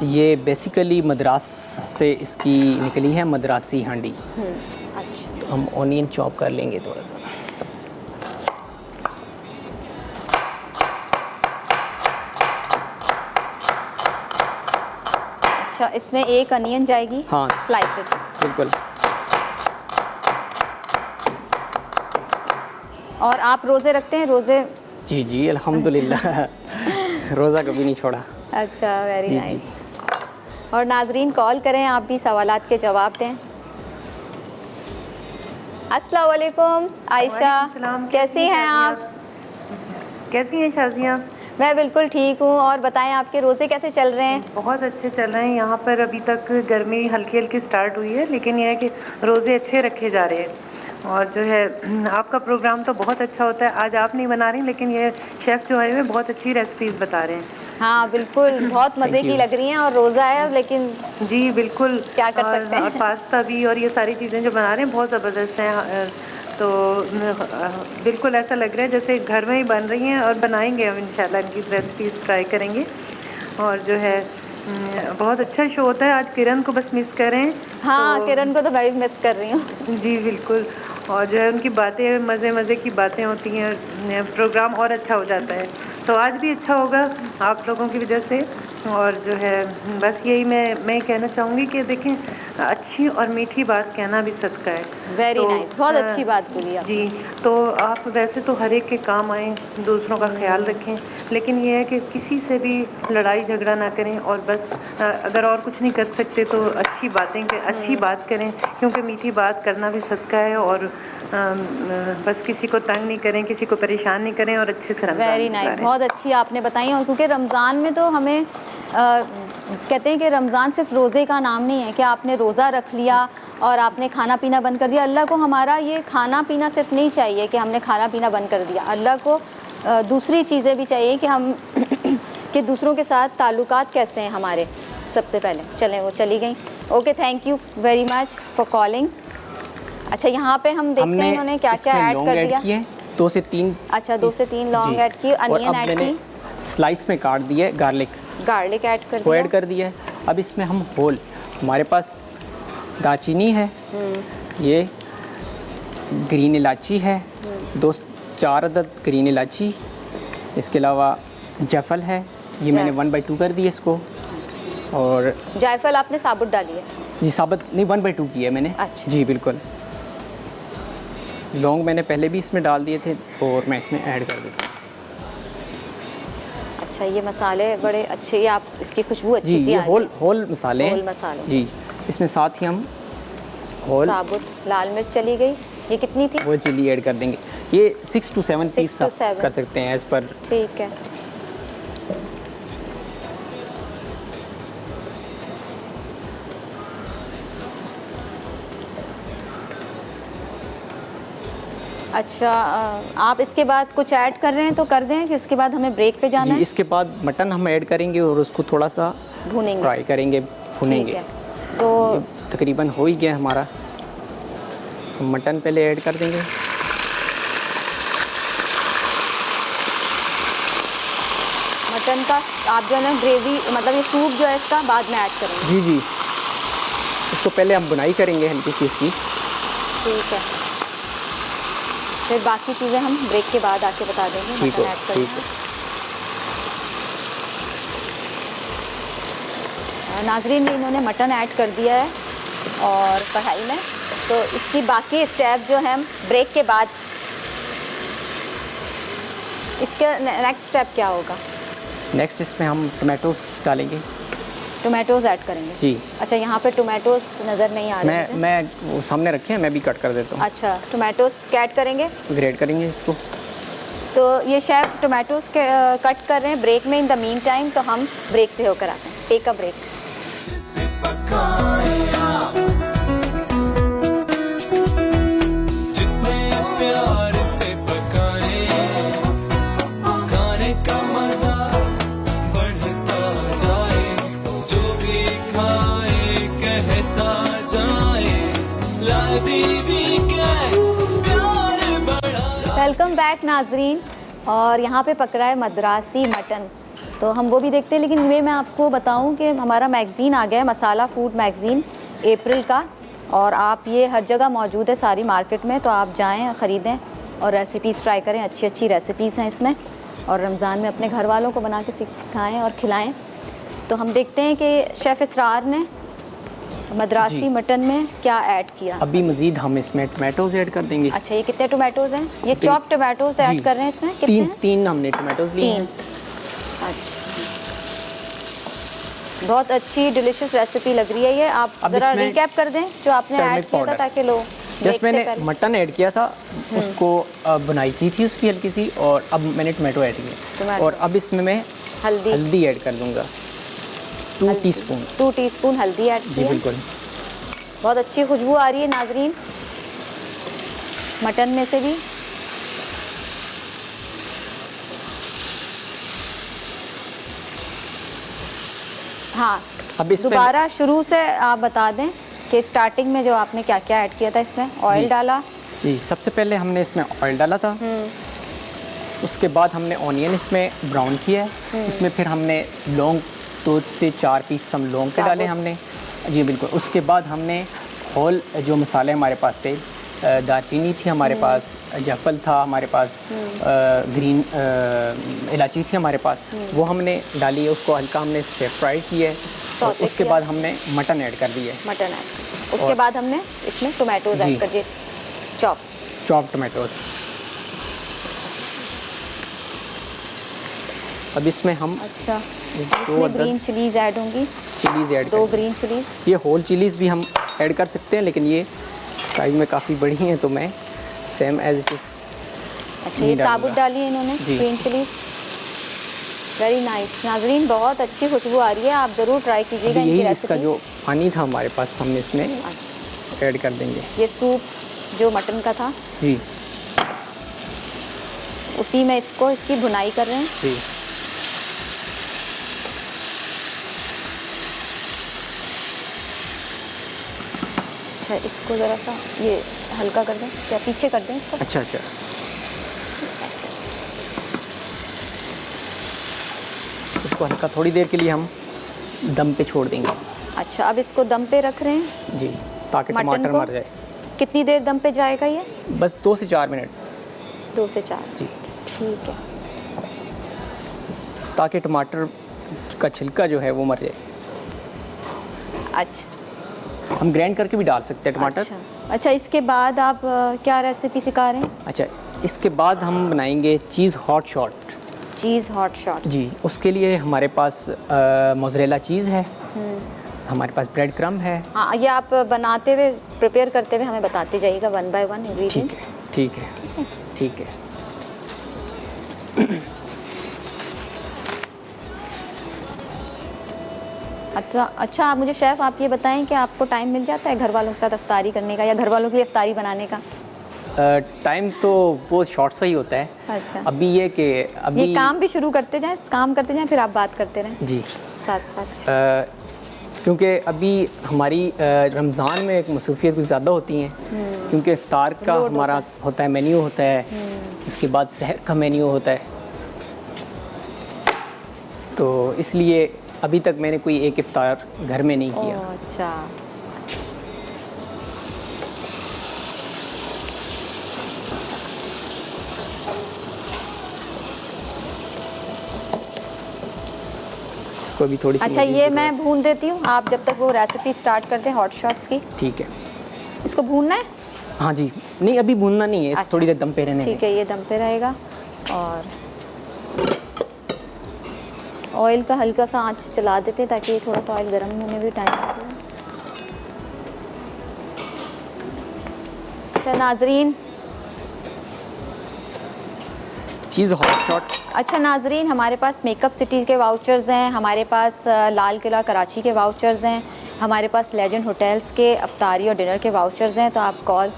ये बेसिकली मद्रास से इसकी निकली है, मद्रासी हांडी। अच्छा, तो हम ऑनियन चॉप कर लेंगे थोड़ा सा। अच्छा, इसमें एक अनियन जाएगी। हाँ। स्लाइसेस। बिल्कुल। और आप रोज़े रखते हैं? रोज़े? जी जी, अल्हम्दुलिल्लाह। रोज़ा कभी नहीं छोड़ा। अच्छा, वेरी जी, नाइस। और नाजरीन कॉल करें, आप भी सवालात के जवाब दें। अस्सलाम वालेकुम आयशा, वालेकुम सलाम। कैसी हैं आप? कैसी हैं शाजिया? मैं बिल्कुल ठीक हूँ। और बताएं आपके रोज़े कैसे चल रहे हैं? बहुत अच्छे चल रहे हैं। यहाँ पर अभी तक गर्मी हल्की हल्की स्टार्ट हुई है, लेकिन यह है कि रोज़े अच्छे रखे जा रहे हैं। और जो है आपका प्रोग्राम तो बहुत अच्छा होता है। आज आप नहीं बना रही, लेकिन ये शेफ़ जो है बहुत अच्छी रेसिपीज़ बता रहे हैं। हाँ बिल्कुल, बहुत मज़े की लग रही हैं। और रोज़ा है लेकिन जी बिल्कुल, क्या कर सकते हैं। और पास्ता भी और ये सारी चीज़ें जो बना रहे हैं बहुत ज़बरदस्त हैं। तो बिल्कुल ऐसा लग रहा है जैसे घर में ही बन रही हैं, और बनाएंगे हम इंशाल्लाह, इनकी रेसिपीज़ ट्राई करेंगे। और जो है बहुत अच्छा शो होता है। आज किरण को बस मिस कर रहे हैं। हाँ, किरण को तो मैं भी मिस कर रही हूँ। जी बिल्कुल। और जो है उनकी बातें, मज़े की बातें होती हैं, प्रोग्राम और अच्छा हो जाता है। तो आज भी अच्छा होगा आप लोगों की वजह से। और जो है बस यही मैं कहना चाहूँगी कि देखें, अच्छी और मीठी बात कहना भी सदका है। वेरी नाइस, बहुत अच्छी बात बोली आप। जी, तो आप वैसे तो हर एक के काम आएँ, दूसरों का ख्याल रखें, लेकिन ये है कि किसी से भी लड़ाई झगड़ा ना करें। और बस अगर और कुछ नहीं कर सकते तो अच्छी बात करें, क्योंकि मीठी बात करना भी सदका है। और बस किसी को तंग नहीं करें, किसी को परेशान नहीं करें, और अच्छे से रमज़ान वेरी नाइस, बहुत अच्छी आपने बताई। और क्योंकि रमज़ान में तो हमें कहते हैं कि रमज़ान सिर्फ रोज़े का नाम नहीं है कि आपने रोज़ा रख लिया और आपने खाना पीना बंद कर दिया। अल्लाह को हमारा ये खाना पीना सिर्फ नहीं चाहिए कि हमने खाना पीना बंद कर दिया। अल्लाह को दूसरी चीज़ें भी चाहिए कि हम कि दूसरों के साथ ताल्लुकात कैसे हैं हमारे। सबसे पहले चलें, वो चली गई। Okay, thank you very much for calling. अच्छा, यहाँ पे हम देखते हैं इन्होंने क्या क्या ऐड कर दिया। 2 से 3। अच्छा, 2 से 3 लौंग ऐड की, अनियन ऐड की, स्लाइस में काट दिए, गार्लिक ऐड कर वो दिया। ऐड कर दिया है। अब इसमें हम होल, हमारे पास दालचीनी है, ये ग्रीन इलायची है, 4 अदद ग्रीन इलायची, इसके अलावा जायफल है, ये मैंने 1/2 कर दी इसको। और जायफल आपने साबुत डाली है? जी साबुत नहीं, 1/2 की है मैंने। अच्छा। जी बिल्कुल। लौंग मैंने पहले भी इसमें डाल दिए थे और मैं इसमें ऐड कर देता हूँ। अच्छा, ये मसाले बड़े अच्छे, ये आप इसकी खुशबू अच्छी जी, सी ये आ रही है। होल मसाले होल हैं। मसाले जी, इसमें साथ ही हम होल साबुत लाल मिर्च चली गई। ये कितनी थी? वो चिली ऐड कर देंगे। ये 6 to 7 पीस 6 to 7 कर सकते हैं एज़ पर। ठीक है। अच्छा, आप इसके बाद कुछ ऐड कर रहे हैं तो कर दें कि उसके बाद हमें ब्रेक पे जाना जी, है। इसके बाद मटन हम ऐड करेंगे और उसको थोड़ा सा भूनेंगे, फ्राई करेंगे, भुनेंगे। ठीक है। तो तकरीबन हो ही गया हमारा। हम मटन पहले ऐड कर देंगे। मटन का आप जो है ना ग्रेवी, मतलब ये सूप जो है इसका बाद में ऐड करेंगे। जी जी, इसको पहले हम बुनाई करेंगे हल्की सी इसकी। ठीक है, फिर बाकी चीज़ें हम ब्रेक के बाद आके बता देंगे। ठीक मटन है, ऐड ठीक करेंगे। नाजरीन में इन्होंने मटन ऐड कर दिया है और कढ़ाई में, तो इसकी बाकी स्टेप जो है हम ब्रेक के बाद, इसका नेक्स्ट स्टेप क्या होगा? नेक्स्ट इसमें हम टमाटोस डालेंगे। टोमेटोज़ ऐड करेंगे? जी। अच्छा, यहाँ पे टोमेटोज़ नज़र नहीं आ रहे मुझे। मैं वो सामने रखे हैं, मैं भी कट कर देता हूँ। अच्छा, टोमेटोज़ ऐड करेंगे, ग्रेट करेंगे इसको। तो ये शेफ़ टोमेटोज़ कट कर रहे हैं ब्रेक में। इन द मीन टाइम तो हम ब्रेक से होकर आते हैं। Take a break. से पकाएं आप, जितने प्यार से पकाएं, खाने का मजा बढ़ता जाए, जो भी खाए कहता जाए, लादी वीकेंड्स प्यार बढ़ा। वेलकम बैक नाजरीन। और यहाँ पे पक रहा है मद्रासी मटन, तो हम वो भी देखते हैं। लेकिन मैं आपको बताऊं कि हमारा मैगज़ीन आ गया है, मसाला फूड मैगज़ीन अप्रैल का, और आप ये हर जगह मौजूद है सारी मार्केट में, तो आप जाएं ख़रीदें और रेसिपीज़ ट्राई करें। अच्छी अच्छी रेसिपीज़ हैं इसमें, और रमज़ान में अपने घर वालों को बना के सिखाएँ और खिलाएँ। तो हम देखते हैं कि शेफ़ इसरार ने मद्रासी मटन में क्या ऐड किया। अभी मज़ीद हम इसमें टमाटोज़ ऐड कर देंगे। अच्छा, ये कितने टोमेटोज़ हैं? ये चॉप टोमेटोज़ ऐड कर रहे हैं इसमें? कितने हैं? 3 हमने टमाटोज़ लिए हैं। अच्छा, बहुत अच्छी डिलीशियस रेसिपी लग रही है ये। आप अब ज़रा इसमें रिकैप कर दें जो आपने ऐड टर्मरिक किया था, पाउडर। ताकि लोग जस्ट मैंने मटन ऐड किया था, उसको बुनाई की थी उसकी हल्की सी, और अब मैंने टमाटो ऐड किया। टमाटो। और अब इसमें मैं हल्दी हल्दी ऐड कर दूँगा 2 टीस्पून। 2 टीस्पून हल्दी ऐड की जी है। बिल्कुल। बहुत अच्छी खुशबू आ रही है नाजरीन मटन में से भी। हाँ, अब इसमें दोबारा शुरू से आप बता दें कि स्टार्टिंग में जो आपने क्या क्या ऐड किया था इसमें। ऑयल जी। डाला। जी, सबसे पहले हमने इसमें ऑयल डाला था। उसके बाद हमने ऑनियन इसमें ब्राउन किया है। उसमें फिर हमने लौंग 2 से 4 पीस हम लौंग के डाले हमने। जी बिल्कुल। उसके बाद हमने होल जो मसाले हमारे पास थे, दालचीनी थी हमारे पास, जायफल था हमारे पास, ग्रीन इलायची थी हमारे पास, वो हमने डाली है। उसको हल्का हमने फ्राई किया है। और सौते उसके किया। बाद हमने मटन ऐड कर दिया है, मटन ऐड। उसके बाद हमने इसमें टोमेटोज जी। ऐड कर दिए, चॉप। Chop tomatoes. अब इसमें हम अच्छा, 2 इसमें अदद ग्रीन चिलीज ऐड होंगी, चिलीज़ ऐड 2 कर। Green chillies. ये होल चिलीज़ भी हम ऐड कर सकते हैं, लेकिन ये साइज़ में काफ़ी बड़ी हैं, तो मैं सेम एज इट इज़। अच्छा, ये साबुत डाली है इन्होंने जी। Green chillies. वेरी नाइस नाजरीन, बहुत अच्छी खुशबू आ रही है। आप ज़रूर ट्राई कीजिएगा इनकी यही इसका रेसिपी। जो पानी था हमारे पास, हम इसमें ऐड कर देंगे। ये सूप जो मटन का था, जी उसी में इसकी भुनाई कर रहे हैं। जी। अच्छा, इसको ज़रा सा ये हल्का कर दें, क्या पीछे कर दें इसको। अच्छा अच्छा। इसको हल्का थोड़ी देर के लिए हम दम पे छोड़ देंगे। अच्छा, अब इसको दम पे रख रहे हैं जी, ताकि मटन टमाटर को? मर जाए। कितनी देर दम पे जाएगा ये? बस 2 से 4 मिनट। 2 से 4। जी, ठीक है। ताकि टमाटर का छिलका जो है वो मर जाए। अच्छा हम ग्राइंड करके भी डाल सकते हैं टमाटर। अच्छा, इसके बाद आप क्या रेसिपी सिखा रहे हैं? अच्छा, इसके बाद हम बनाएंगे चीज़ हॉट शॉट। चीज़ हॉट शॉट। जी, उसके लिए हमारे पास मोज़रेला चीज़ है, हमारे पास ब्रेड क्रम्ब है। हाँ, ये आप बनाते हुए, प्रिपेयर करते हुए हमें बताते जाइएगा 1 बाय 1 ठीक इंग्रेडिएंट्स। है ठीक है ठीक है। अच्छा, आप मुझे शेफ़ आप ये बताएं कि आपको टाइम मिल जाता है घर वालों के साथ इफ्तारी करने का, या घर वालों के लिए इफ्तारी बनाने का? टाइम तो वो शॉर्ट सा ही होता है। अच्छा, अभी ये कि अभी ये काम भी शुरू करते जाएं, काम करते जाएं, फिर आप बात करते रहें जी, साथ साथ। क्योंकि अभी हमारी रमज़ान में एक मसरूफियत कुछ ज़्यादा होती हैं, क्योंकि इफ्तार का लोड हमारा होता है, मेन्यू होता है, उसके बाद सहर का मेन्यू होता है, तो इसलिए अभी तक मैंने कोई एक इफ्तार घर में नहीं किया। ओह, अच्छा। इसको अभी थोड़ी सी अच्छा, मज़ीद ये ज़रूरत मैं भून देती हूँ, आप जब तक वो रेसिपी स्टार्ट करते हैं हॉट शॉट्स की। है। ठीक है। इसको भूनना है? हाँ जी, नहीं अभी भूनना नहीं है, इसको अच्छा। थोड़ी देर दम पे रहने ठीक दें। है, ये दम पे रहेगा। और ऑयल का हल्का सा आंच चला देते हैं ताकि थोड़ा सा ऑयल गर्म होने भी टाइम लगेगा। अच्छा नाजरीन, चीज़ हॉट शॉट। अच्छा नाजरीन, हमारे पास मेकअप सिटी के वाउचर्स हैं, हमारे पास लाल किला कराची के वाउचर्स हैं, हमारे पास लेजेंड होटल्स के अफ्तारी और डिनर के वाउचर्स हैं। तो आप कॉल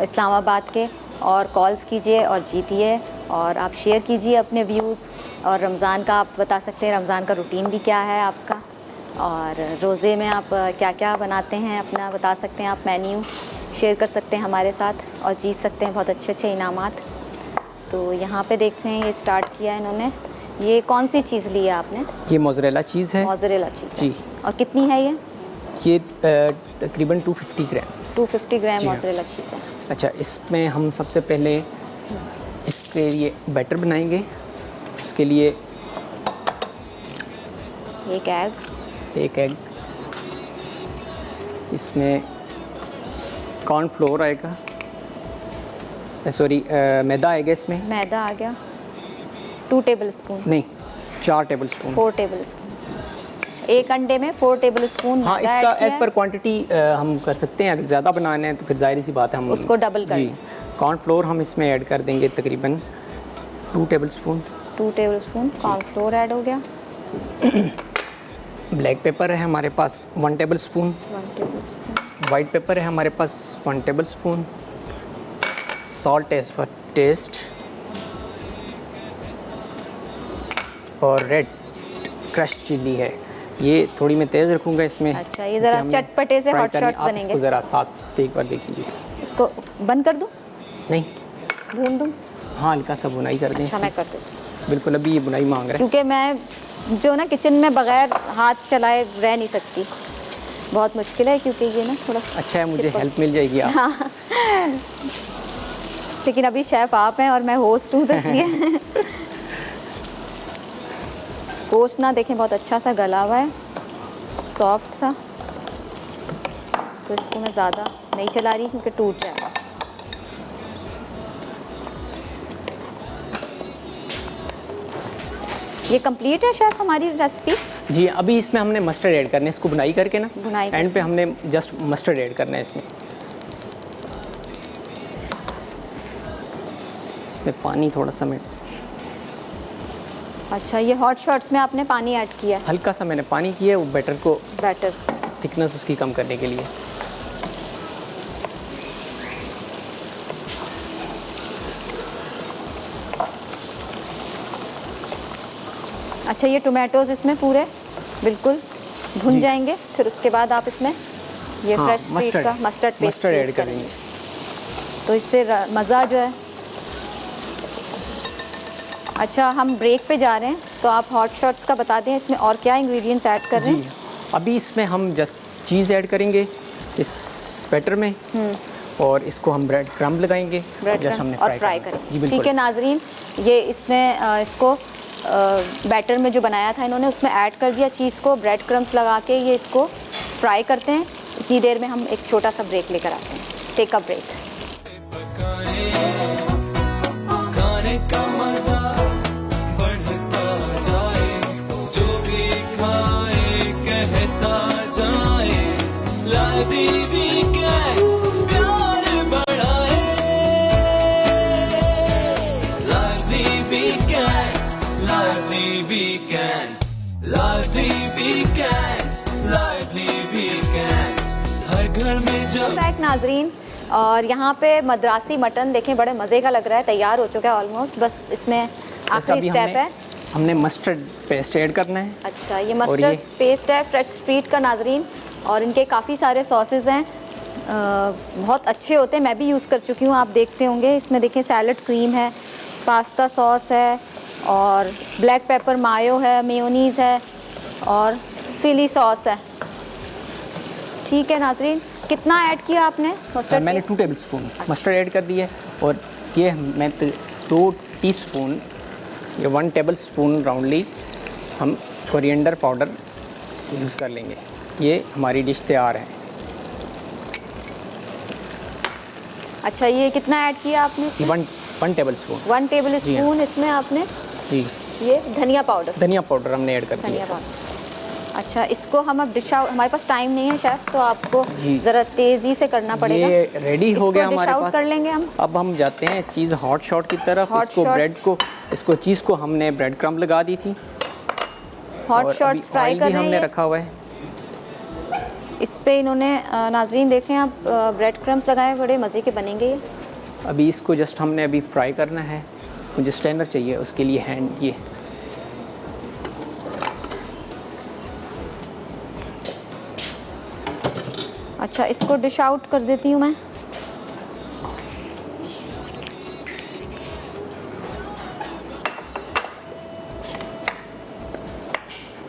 इस्लामाबाद के और कॉल्स कीजिए और जीतिए, और आप शेयर कीजिए अपने व्यूज़। और रमज़ान का आप बता सकते हैं, रमज़ान का रूटीन भी क्या है आपका, और रोज़े में आप क्या क्या बनाते हैं अपना बता सकते हैं। आप मेन्यू शेयर कर सकते हैं हमारे साथ और जीत सकते हैं बहुत अच्छे अच्छे इनामात। तो यहाँ पे देखते हैं, ये स्टार्ट किया है इन्होंने। ये कौन सी चीज़ ली है आपने? ये मोज़रेला चीज़ है। मोज़रेला चीज़ जी। और कितनी है ये? ये तकरीबन 250 ग्राम। 250 ग्राम जी हाँ। मोज़रेला चीज़ है। अच्छा, इसमें हम सबसे पहले इसके लिए बैटर बनाएंगे। उसके लिए एक एग, इसमें कॉर्नफ्लोर आएगा, सॉरी मैदा आएगा इसमें। मैदा आ गया 2 टेबल स्पून, नहीं 4 टेबल स्पून। 4 table spoon. एक अंडे में 4 टेबल स्पून हाँ, मैदा इसका ऐड किया एज़ पर क्वांटिटी हम कर सकते हैं। अगर ज़्यादा बनाना है तो फिर जाहिर सी बात है हम उसको डबल कर जी। लें। कॉर्नफ्लोर हम इसमें ऐड कर देंगे तकरीबन 2 टेबलस्पून। 2 टेबलस्पून कॉर्नफ्लोर ऐड हो गया। ब्लैक पेपर है हमारे पास 1 टेबलस्पून। 1 टेबलस्पून। वाइट पेपर है हमारे पास 1 tablespoon. Salt as per taste. और रेड क्रश चिली है, ये थोड़ी मैं तेज़ रखूँगा इसमें। अच्छा, ये ज़रा चटपटे से हॉट शॉट्स बनेंगे। इसको ज़रा साथ एक बार देख लीजिए। इसको बंद कर दूँ? नहीं, भून दूँ? हाँ, हल्का सा बुनाई कर दें। अच्छा, मैं कर दूँ। बिल्कुल, अभी ये बुनाई मांग रहा है। क्योंकि मैं जो ना किचन में बगैर हाथ चलाए रह नहीं सकती, बहुत मुश्किल है, क्योंकि ये ना थोड़ा अच्छा है, मुझे हेल्प मिल जाएगी आप। हाँ, लेकिन अभी शेफ़ आप हैं और मैं होस्ट हूँ, तो इसलिए गोश्त ना देखें बहुत अच्छा सा गला हुआ है, सॉफ्ट सा, तो इसको मैं ज़्यादा नहीं चला रही क्योंकि टूट जाएगा। ये कंप्लीट है शेफ़ हमारी रेसिपी? जी, अभी इसमें हमने मस्टर्ड ऐड करना है, इसको बुनाई करके ना, बुनाई एंड पे हमने जस्ट मस्टर्ड ऐड करना है इसमें। इसमें पानी थोड़ा सा मैं, अच्छा, ये हॉट शॉट्स में आपने पानी ऐड किया है? हल्का सा मैंने पानी किया है, वो बैटर को, बैटर थिकनेस उसकी कम करने के लिए। अच्छा, ये टोमेटोज़ इसमें पूरे बिल्कुल भुन जाएंगे, फिर उसके बाद आप इसमें ये हाँ, फ्रेश स्ट्रीट का मस्टर्ड पेस्ट ऐड करेंगे, तो इससे मज़ा जो है। अच्छा, हम ब्रेक पे जा रहे हैं, तो आप हॉट शॉट्स का बता दें इसमें और क्या इंग्रेडिएंट्स ऐड कर रहे हैं? जी, अभी इसमें हम जस्ट चीज़ ऐड करेंगे इस बैटर में, और इसको हम ब्रेड क्रम्ब लगाएंगे और फ्राई करेंगे। ठीक है नाज़रीन, ये इसमें इसको बैटर में जो बनाया था इन्होंने उसमें ऐड कर दिया चीज़ को, ब्रेड क्रम्स लगा के ये इसको फ्राई करते हैं। इतनी देर में हम एक छोटा सा ब्रेक लेकर आते हैं। Take a break. खाने का मजा बढ़ता जाए, जो भी खाए कहता जाए, लादी वीकेंड्स प्यार बढ़ाए, लादी वीकेंड्स, लादी वीकेंड्स, लादी वीकेंड्स, लादी वीकेंड्स, हर घर में जब बैक नाजरीन, और यहाँ पे मद्रासी मटन देखें बड़े मज़े का लग रहा है, तैयार हो चुका है ऑलमोस्ट, बस इसमें आखिरी स्टेप है, हमने मस्टर्ड पेस्ट ऐड करना है। अच्छा, ये मस्टर्ड पेस्ट है फ्रेश स्ट्रीट का नाजरीन, और इनके काफ़ी सारे सॉसेज हैं, बहुत अच्छे होते हैं, मैं भी यूज़ कर चुकी हूँ, आप देखते होंगे। इसमें देखें सैलड क्रीम है, पास्ता सॉस है, और ब्लैक पेपर मायो है, मेयोनीज़ है, और फिली सॉस है। ठीक है नाजरीन, कितना ऐड किया आपने मस्टर्ड? मैंने 2 टेबलस्पून मस्टर्ड ऐड कर दिया है, और ये मैं 2 टीस्पून या 1 टेबलस्पून राउंडली हम कोरिएंडर पाउडर यूज़ कर लेंगे। ये हमारी डिश तैयार है। अच्छा, ये कितना ऐड किया आपने? 1 टेबलस्पून। 1 टेबलस्पून इसमें आपने जी ये धनिया पाउडर हमने ऐड कर दिया। धनिया पाउडर। अच्छा, इसको हम अब डिश आउट, हमारे पास टाइम नहीं है शेफ़, तो आपको ज़रा तेज़ी से करना पड़ेगा। ये रेडी हो गया हमारे पास, कर लेंगे हम। अब हम जाते हैं चीज़ हॉट शॉट की तरफ। इसको ब्रेड को, इसको चीज़ को हमने ब्रेड क्रम्ब लगा दी थी, हॉट शॉट्स फ्राई कर रहे हैं, हमने रखा हुआ है इस पे इन्होंने। नाजरीन देखें आप, ब्रेड क्रम्स लगाए, बड़े मज़े के बनेंगे ये। अभी इसको जस्ट हमने अभी फ्राई करना है। मुझे स्टैंडर चाहिए, उसके लिए हैंड ये। अच्छा, इसको डिश आउट कर देती हूँ मैं।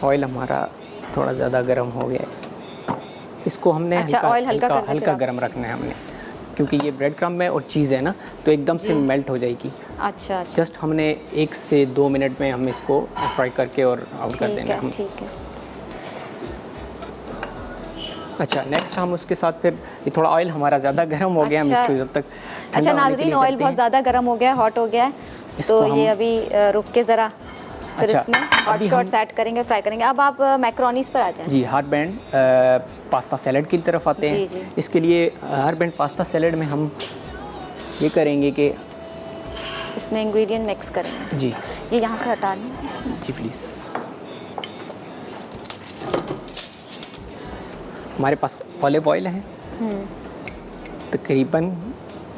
ऑयल हमारा थोड़ा ज़्यादा गर्म हो गया है, इसको हमने हल्का गर्म रखना है हमने, क्योंकि ये ब्रेड क्रम्ब है और चीज़ है ना, तो एकदम से मेल्ट हो जाएगी। अच्छा, जस्ट हमने 1 से 2 मिनट में हम इसको फ्राई करके और आउट कर देना है। ठीक है। अच्छा, नेक्स्ट हम उसके साथ फिर ये थोड़ा ऑयल हमारा ज़्यादा गर्म हो गया, हम इसको जब तक अच्छा नाज़रीन, ऑयल बहुत ज़्यादा गर्म हो गया, हॉट हो गया है, तो ये अभी रुक के ज़रा फिर इसमें हॉट शॉट्स ऐड करेंगे, फ्राई करेंगे। अब आप मैक्रोनीस पर आ जाएं। जी, हार्ट बैंड पास्ता सैलेड की तरफ आते हैं। इसके लिए हार्ट बैंड पास्ता सैलेड में हम ये करेंगे कि इसमें इंग्रेडिएंट मिक्स करेंगे। जी ये यहाँ से हटा लें। जी प्लीज़। हमारे पास ऑलिव ऑयल है तकरीबन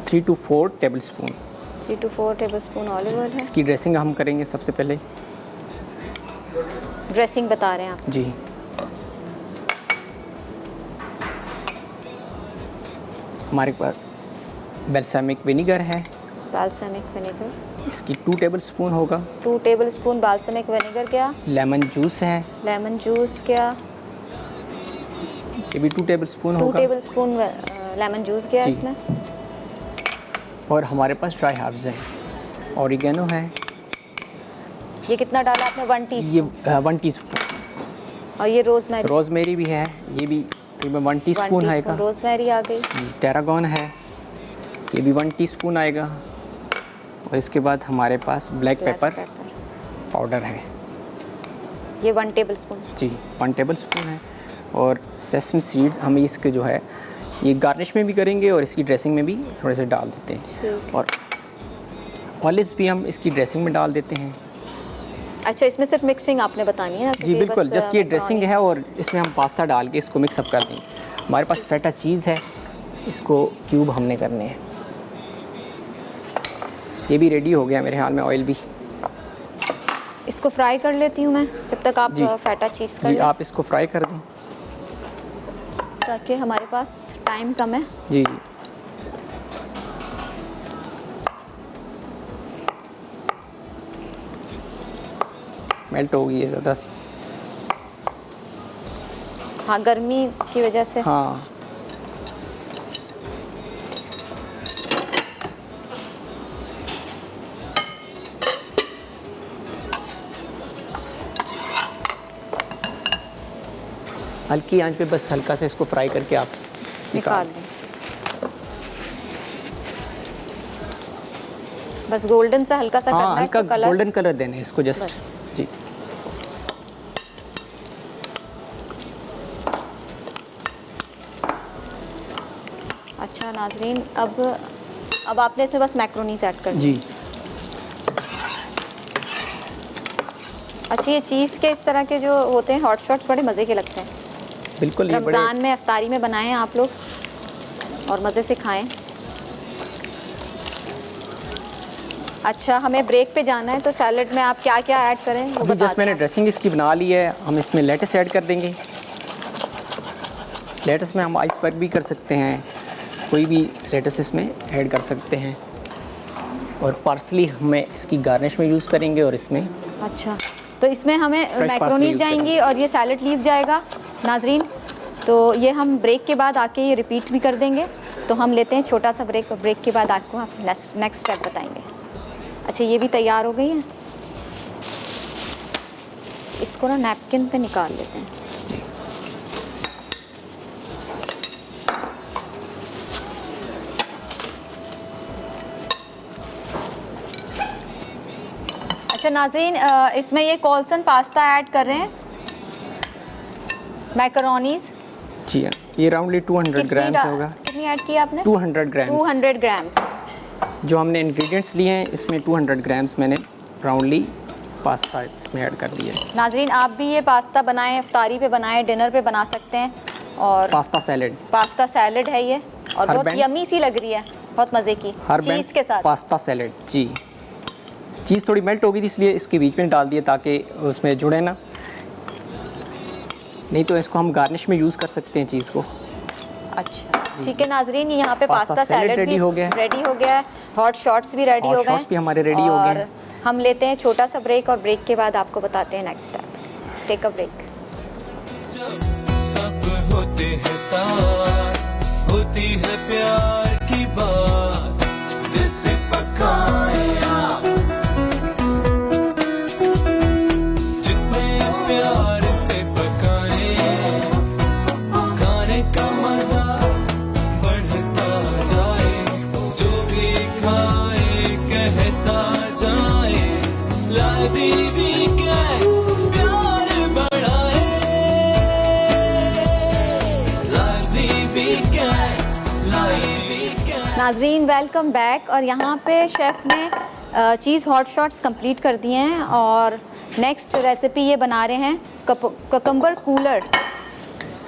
3 to 4 table spoon. 3 to 4 table spoon olive oil है। इसकी ड्रेसिंग हम करेंगे सबसे पहले। ड्रेसिंग बता रहे हैं आप? जी हमारे पास बैल्सामिक विनीगर है, बाल्समिक विनेगर इसकी 2 टेबल स्पून होगा। 2 टेबल स्पून बाल्समिक विनेगर। क्या? लेमन जूस है, लेमन जूस। क्या? ये भी 2 टेबल स्पून 2 होगा। टेबल स्पून लेमन जूस गया जी। इसमें। और हमारे पास ड्राई हर्ब्स हैं, ऑरिगेनो है, ये कितना डाला आपने? 1 ये टीस्पून। 1 टीस्पून। और ये रोजमेरी। रोजमेरी भी है, ये भी तकरीबन 1 टीस्पून आएगा। रोजमेरी आ गई। टैरागॉन है, ये भी 1 टीस्पून आएगा। और इसके बाद हमारे पास ब्लैक पेपर पाउडर है, ये 1 टेबल स्पून। जी 1 टेबल स्पून है। और सेसमी सीड्स हम इसके जो है ये गार्निश में भी करेंगे और इसकी ड्रेसिंग में भी थोड़े से डाल देते हैं। ठीक। और ऑलिव्स भी हम इसकी ड्रेसिंग में डाल देते हैं। अच्छा, इसमें सिर्फ मिक्सिंग आपने बतानी है ना? जी बिल्कुल, जस्ट ये ड्रेसिंग है और इसमें हम पास्ता डाल के इसको मिक्सअप कर देंगे। हमारे पास फेटा चीज़ है, इसको क्यूब हमने करने हैं। ये भी रेडी हो गया मेरे ख्याल में, ऑयल भी। इसको फ्राई कर लेती हूँ मैं जब तक आप जी। फेटा चीज़ कर जी लें, आप इसको फ्राई कर दें। ताकि हमारे पास टाइम कम है। जी जी मेल्ट हो गई है ज़्यादा सी। हाँ, गर्मी की वजह से। हाँ हल्की आंच पे बस हल्का से इसको फ्राई करके आप निकाल दें। बस गोल्डन सा हल्का सा करना हाँ है हल्का इसको कलर। गोल्डन कलर देना है इसको जस्ट। बस। जी अच्छा नाजरीन, अब आपने इसमें बस मैक्रोनीस ऐड कर दी। जी अच्छा, ये चीज़ के इस तरह के जो होते हैं हॉट शॉट्स बड़े मज़े के लगते हैं। बिल्कुल, ये बड़े रमज़ान में अफ्तारी में बनाएं आप लोग और मज़े से खाएं। अच्छा, हमें ब्रेक पे जाना है, तो सैलड में आप क्या क्या ऐड करें वो अभी बता जस्ट मैंने दें। ड्रेसिंग इसकी बना ली है। हम इसमें लेटस ऐड कर देंगे। लेटस में हम आइसबर्ग भी कर सकते हैं, कोई भी लेटस इसमें ऐड कर सकते हैं। और पार्सली हमें इसकी गार्निश में यूज़ करेंगे। और इसमें अच्छा, तो इसमें हमें parsley मैक्रोनीस use जाएंगी और ये सैलड लीव जाएगा नाजरीन। तो ये हम ब्रेक के बाद आके ये रिपीट भी कर देंगे। तो हम लेते हैं छोटा सा ब्रेक, और ब्रेक के बाद आपको आप नेक्स्ट स्टेप बताएंगे। अच्छा, ये भी तैयार हो गई है। इसको ना नैपकिन पे निकाल लेते हैं। अच्छा नाज़रीन, इसमें ये कॉल्सन पास्ता ऐड कर रहे हैं, मैकरोनीज। जी हाँ, ये राउंडली 200 ग्राम्स होगा। कितनी ऐड की आपने? 200 ग्राम्स। 200 ग्राम्स। जो हमने इंग्रेडिएंट्स लिए हैं इसमें 200 ग्राम्स मैंने राउंडली पास्ता इसमें ऐड कर दिया है। नाजरीन, आप भी ये पास्ता बनाएं, इफ्तारी पे बनाएं, डिनर पे बना सकते हैं। और पास्ता सैलेड, पास्ता सैलड है ये, और हर बहुत बैंड- यमी सी लग रही है, बहुत मज़े की हर चीज़ के साथ। Pasta salad. जी, चीज़ थोड़ी मेल्ट हो गई थी इसलिए इसके बीच में डाल दिया ताकि उसमें जुड़े ना, नहीं तो इसको हम गार्निश में यूज़ कर सकते हैं चीज़ को। अच्छा ठीक है नाजरीन, यहाँ पे pasta pasta salad salad ready भी हो गया। रेडी हो गया है। हॉट शॉट्स भी रेडी Hot हो गए। shots भी हमारे ready हो गए। और हम लेते हैं छोटा सा ब्रेक, और ब्रेक के बाद आपको बताते हैं next step. Take a break. सब होते हैं साथ, होती है प्यार की बात, दिल से पकाए आप, जितने प्यार से पकाए, खाने का मजा बढ़ता जाए, जो भी खाए कहता जाए, लादी वीकेंड्स प्यार बढ़ाए, लादी वीकेंड्स, लादी वीकेंड्स। नाजरीन वेलकम बैक। और यहाँ पे शेफ़ ने चीज़ हॉट शॉट्स कंप्लीट कर दिए हैं और नेक्स्ट रेसिपी ये बना रहे हैं ककम्बर कूलर।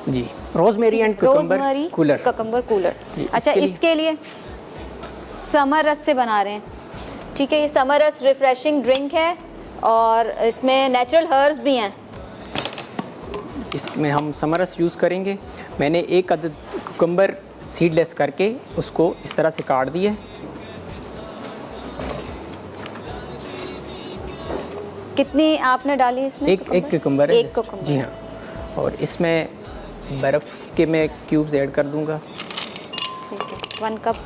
जी, rosemary and cucumber cooler. Cucumber cooler. जी, अच्छा, इसके लिए समर रस से बना रहे हैं। ठीक है, ये समर रस रिफ्रेशिंग ड्रिंक है और इसमें नेचुरल हर्ब्स भी हैं। इसमें हम समर रस यूज़ करेंगे। मैंने एक अदद कुकम्बर सीडलेस करके उसको इस तरह से काट दिया। कितनी आपने डाली इसमें? एक कुकम्बर है। एक कुकम्बर। जी हाँ। और इसमें बर्फ़ के मैं क्यूब्स ऐड कर दूंगा। ठीक है, 1 कप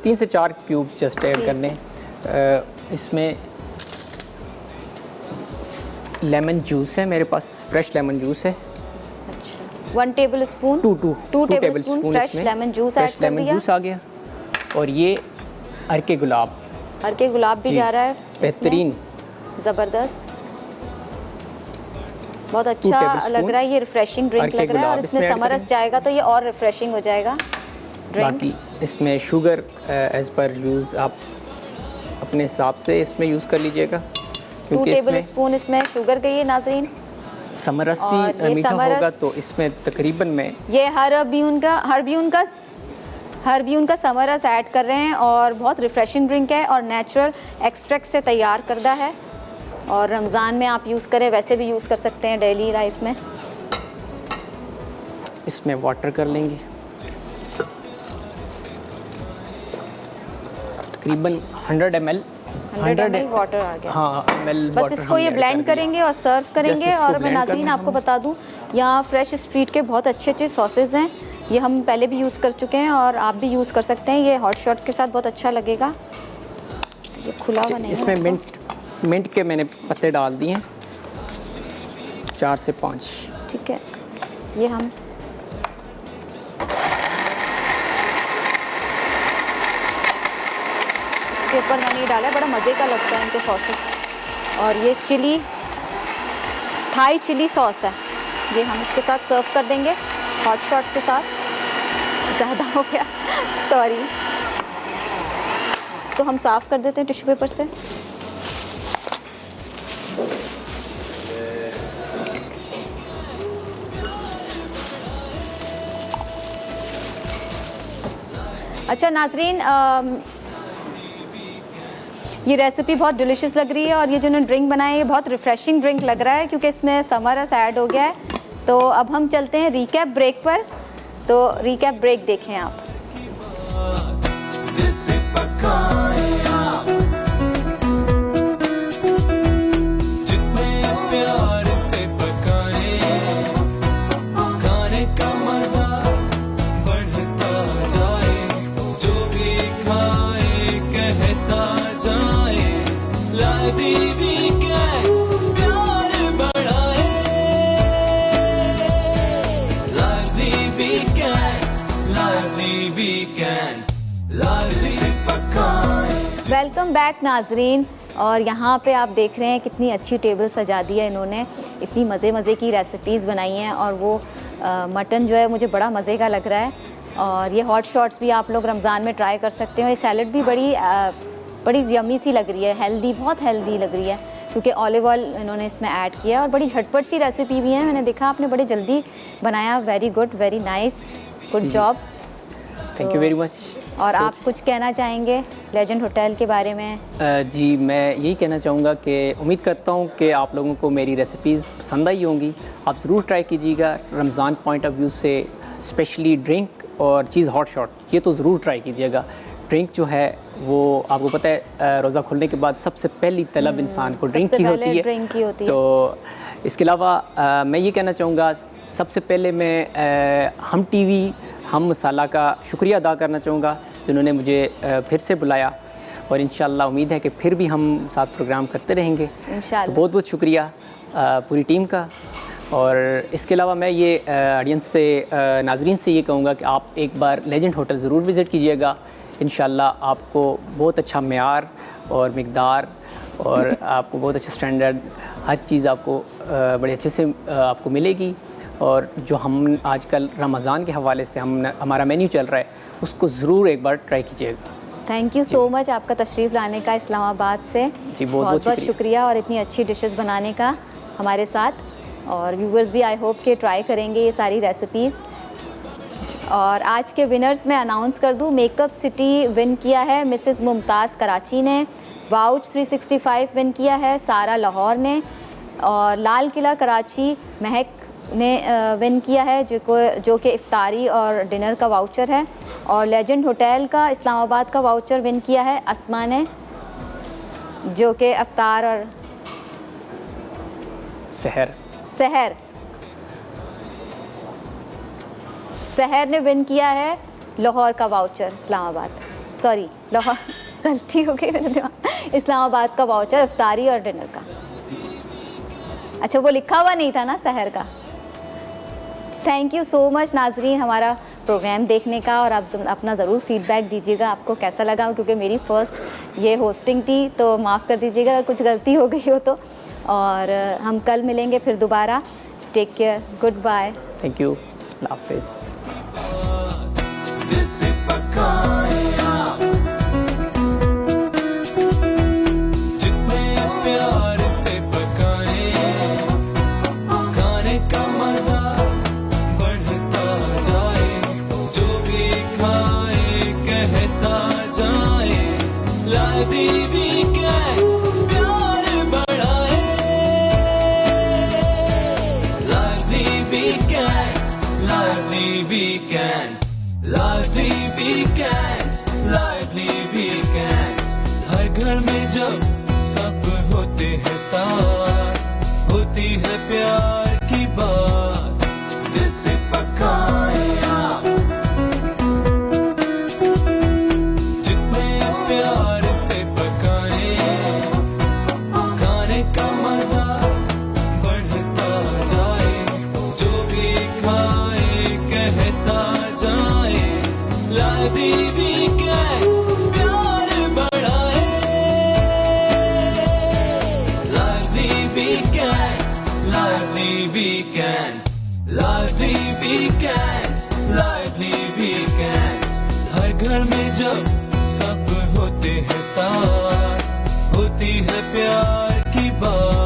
3 से 4 क्यूब्स जस्ट ऐड करने। इसमें लेमन जूस है मेरे पास, फ्रेश लेमन जूस है। अच्छा, 1 table spoon 2 table spoon fresh lemon juice add कर दिया। जूस आ गया। और ये अरके गुलाब भी जा रहा है। बेहतरीन, ज़बरदस्त, बहुत अच्छा लग रहा है। ये रिफ्रेशिंग ड्रिंक लग रहा है और इसमें समर रस जाएगा तो ये और रिफ्रेशिंग हो जाएगा ड्रिंक। बाकी इसमें शुगर एज़ पर यूज़ आप अपने हिसाब से इसमें यूज़ कर लीजिएगा, 2 टेबल स्पून इसमें शुगर गई है नाज़रीन। समर रस भी मीठा होगा तो इसमें तकरीबन में ये हर्बियून का समर रस ऐड कर रहे हैं और बहुत रिफ्रेशिंग ड्रिंक है और नेचुरल एक्सट्रैक्ट से तैयार करदा है और रमज़ान में आप यूज़ करें, वैसे भी यूज़ कर सकते हैं डेली लाइफ में। इसमें वाटर कर लेंगे तकरीबन 100 ml वाटर आ गया। हाँ, ml बस वाटर इसको ये ब्लेंड करेंगे और सर्व करेंगे। और मैं नाज़रीन आपको बता दूं, यहाँ फ्रेश स्ट्रीट के बहुत अच्छे सॉसेज हैं। ये हम पहले भी यूज़ कर चुके हैं और आप भी यूज़ कर सकते हैं। ये हॉट शॉट्स के साथ बहुत अच्छा लगेगा। ये खुला हुआ नहीं है। इसमें मिंट के मैंने पत्ते डाल दिए हैं 4 से 5। ठीक है, ये हम इसके ऊपर मैंने ये डाला है, बड़ा मज़े का लगता है इनके सॉसेस। और ये थाई चिली सॉस है, ये हम इसके साथ सर्व कर देंगे हॉट शॉट के साथ। ज़्यादा हो गया, सॉरी। तो हम साफ़ कर देते हैं टिश्यू पेपर से। अच्छा नाजरीन, ये रेसिपी बहुत डिलीशियस लग रही है और ये जो उन्होंने ड्रिंक बनाया है ये बहुत रिफ़्रेशिंग ड्रिंक लग रहा है क्योंकि इसमें समर रस ऐड हो गया है। तो अब हम चलते हैं रीकैप ब्रेक पर। तो रीकैप ब्रेक देखें आप। दिल से पकाएं आप, जितने प्यार से पकाएं, खाने का मजा बढ़ता जाए, जो भी खाए कहता जाए, लादी वीकेंड्स प्यार बढ़ाए, लादी वीकेंड्स, लादी वीकेंड्स, लादी से पकाएं। वेलकम बैक नाजरीन। और यहाँ पे आप देख रहे हैं कितनी अच्छी टेबल सजा दी है इन्होंने, इतनी मज़े की रेसिपीज़ बनाई हैं। और वो मटन जो है मुझे बड़ा मज़े का लग रहा है। और ये हॉट शॉट्स भी आप लोग रमज़ान में ट्राई कर सकते हैं। और ये सैलड भी बड़ी यम्मी सी लग रही है, हेल्दी, बहुत हेल्दी लग रही है क्योंकि ऑलिव ऑयल इन्होंने इसमें ऐड किया। और बड़ी झटपट सी रेसिपी भी है, मैंने देखा आपने बड़ी जल्दी बनाया। Very good, very nice, good job, thank you very much. और आप कुछ कहना चाहेंगे लेजेंड होटल के बारे में? जी, मैं यही कहना चाहूँगा कि उम्मीद करता हूँ कि आप लोगों को मेरी रेसिपीज़ पसंद आई होंगी। आप ज़रूर ट्राई कीजिएगा रमज़ान पॉइंट ऑफ व्यू से, स्पेशली ड्रिंक और चीज़ हॉट शॉट, ये तो ज़रूर ट्राई कीजिएगा। ड्रिंक जो है वो आपको पता है रोज़ा खुलने के बाद सबसे पहली तलब इंसान को ड्रिंक की होती है। तो इसके अलावा मैं ये कहना चाहूँगा, सबसे पहले मैं हम टीवी हम मसाला का शुक्रिया अदा करना चाहूँगा जिन्होंने मुझे फिर से बुलाया। और इंशाल्लाह उम्मीद है कि फिर भी हम साथ प्रोग्राम करते रहेंगे। तो बहुत बहुत शुक्रिया पूरी टीम का। और इसके अलावा मैं ये ऑडियंस से, नाजरीन से ये कहूँगा कि आप एक बार लेजेंड होटल ज़रूर विज़िट कीजिएगा। इंशाल्लाह आपको बहुत अच्छा मेयार और मिक़दार और आपको बहुत अच्छा स्टैंडर्ड हर चीज़ आपको बड़े अच्छे से आपको मिलेगी। और जो हम आजकल रमज़ान के हवाले से हमारा मेन्यू चल रहा है उसको ज़रूर एक बार ट्राई कीजिएगा। थैंक यू सो मच आपका तशरीफ़ लाने का इस्लामाबाद से। जी बहुत बहुत शुक्रिया और इतनी अच्छी डिशेस बनाने का हमारे साथ। और व्यूवर्स भी आई होप के ट्राई करेंगे ये सारी रेसिपीज़। और आज के विनर्स मैं अनाउंस कर दूं, मेकअप सिटी विन किया है मिसेस मुमताज़ कराची ने, वाउच 365 विन किया है सारा लाहौर ने, और लाल किला कराची महक ने विन किया है जो कि इफ्तारी और डिनर का वाउचर है, और लेजेंड होटल का इस्लामाबाद का वाउचर विन किया है अस्मा ने, जो कि इफ्तार और सहर ने विन किया है लाहौर का वाउचर, लाहौर गलती हो गई मेरे दिमाग, इस्लामाबाद का वाउचर इफ्तारी और डिनर का। अच्छा वो लिखा हुआ नहीं था ना सहर का। थैंक यू सो मच नाजरीन हमारा प्रोग्राम देखने का, और आप अपना ज़रूर फीडबैक दीजिएगा आपको कैसा लगा, क्योंकि मेरी फ़र्स्ट ये होस्टिंग थी तो माफ़ कर दीजिएगा अगर कुछ गलती हो गई हो तो। और हम कल मिलेंगे फिर दोबारा। Take care, good bye, thank you, अल्लाह हाफिज़। दिल से पकाए आप, जितने प्यार से पकाए, खाने का मजा बढ़ता जाए, जो भी खाए कहता जाए, लादी वीकेंड्स प्यार बढ़ाए, लादी वीकेंड्स, लादी weekends, lively weekends, lively weekends. हर घर में जब सब होते हैं साथ, होती है प्यार की बात, दिल से पकाए आप, जितने प्यार से पकाए, खाने का मजा बढ़ता जाए, जो भी खाए कहता जाए, लादी वीकेंड्स प्यार बढ़ाए, लादी वीकेंड्स, लादी वीकेंड्स, लादी वीकेंड्स, लादी वीकेंड्स। हर घर में जब सब होते हैं साथ, होती है प्यार की बात।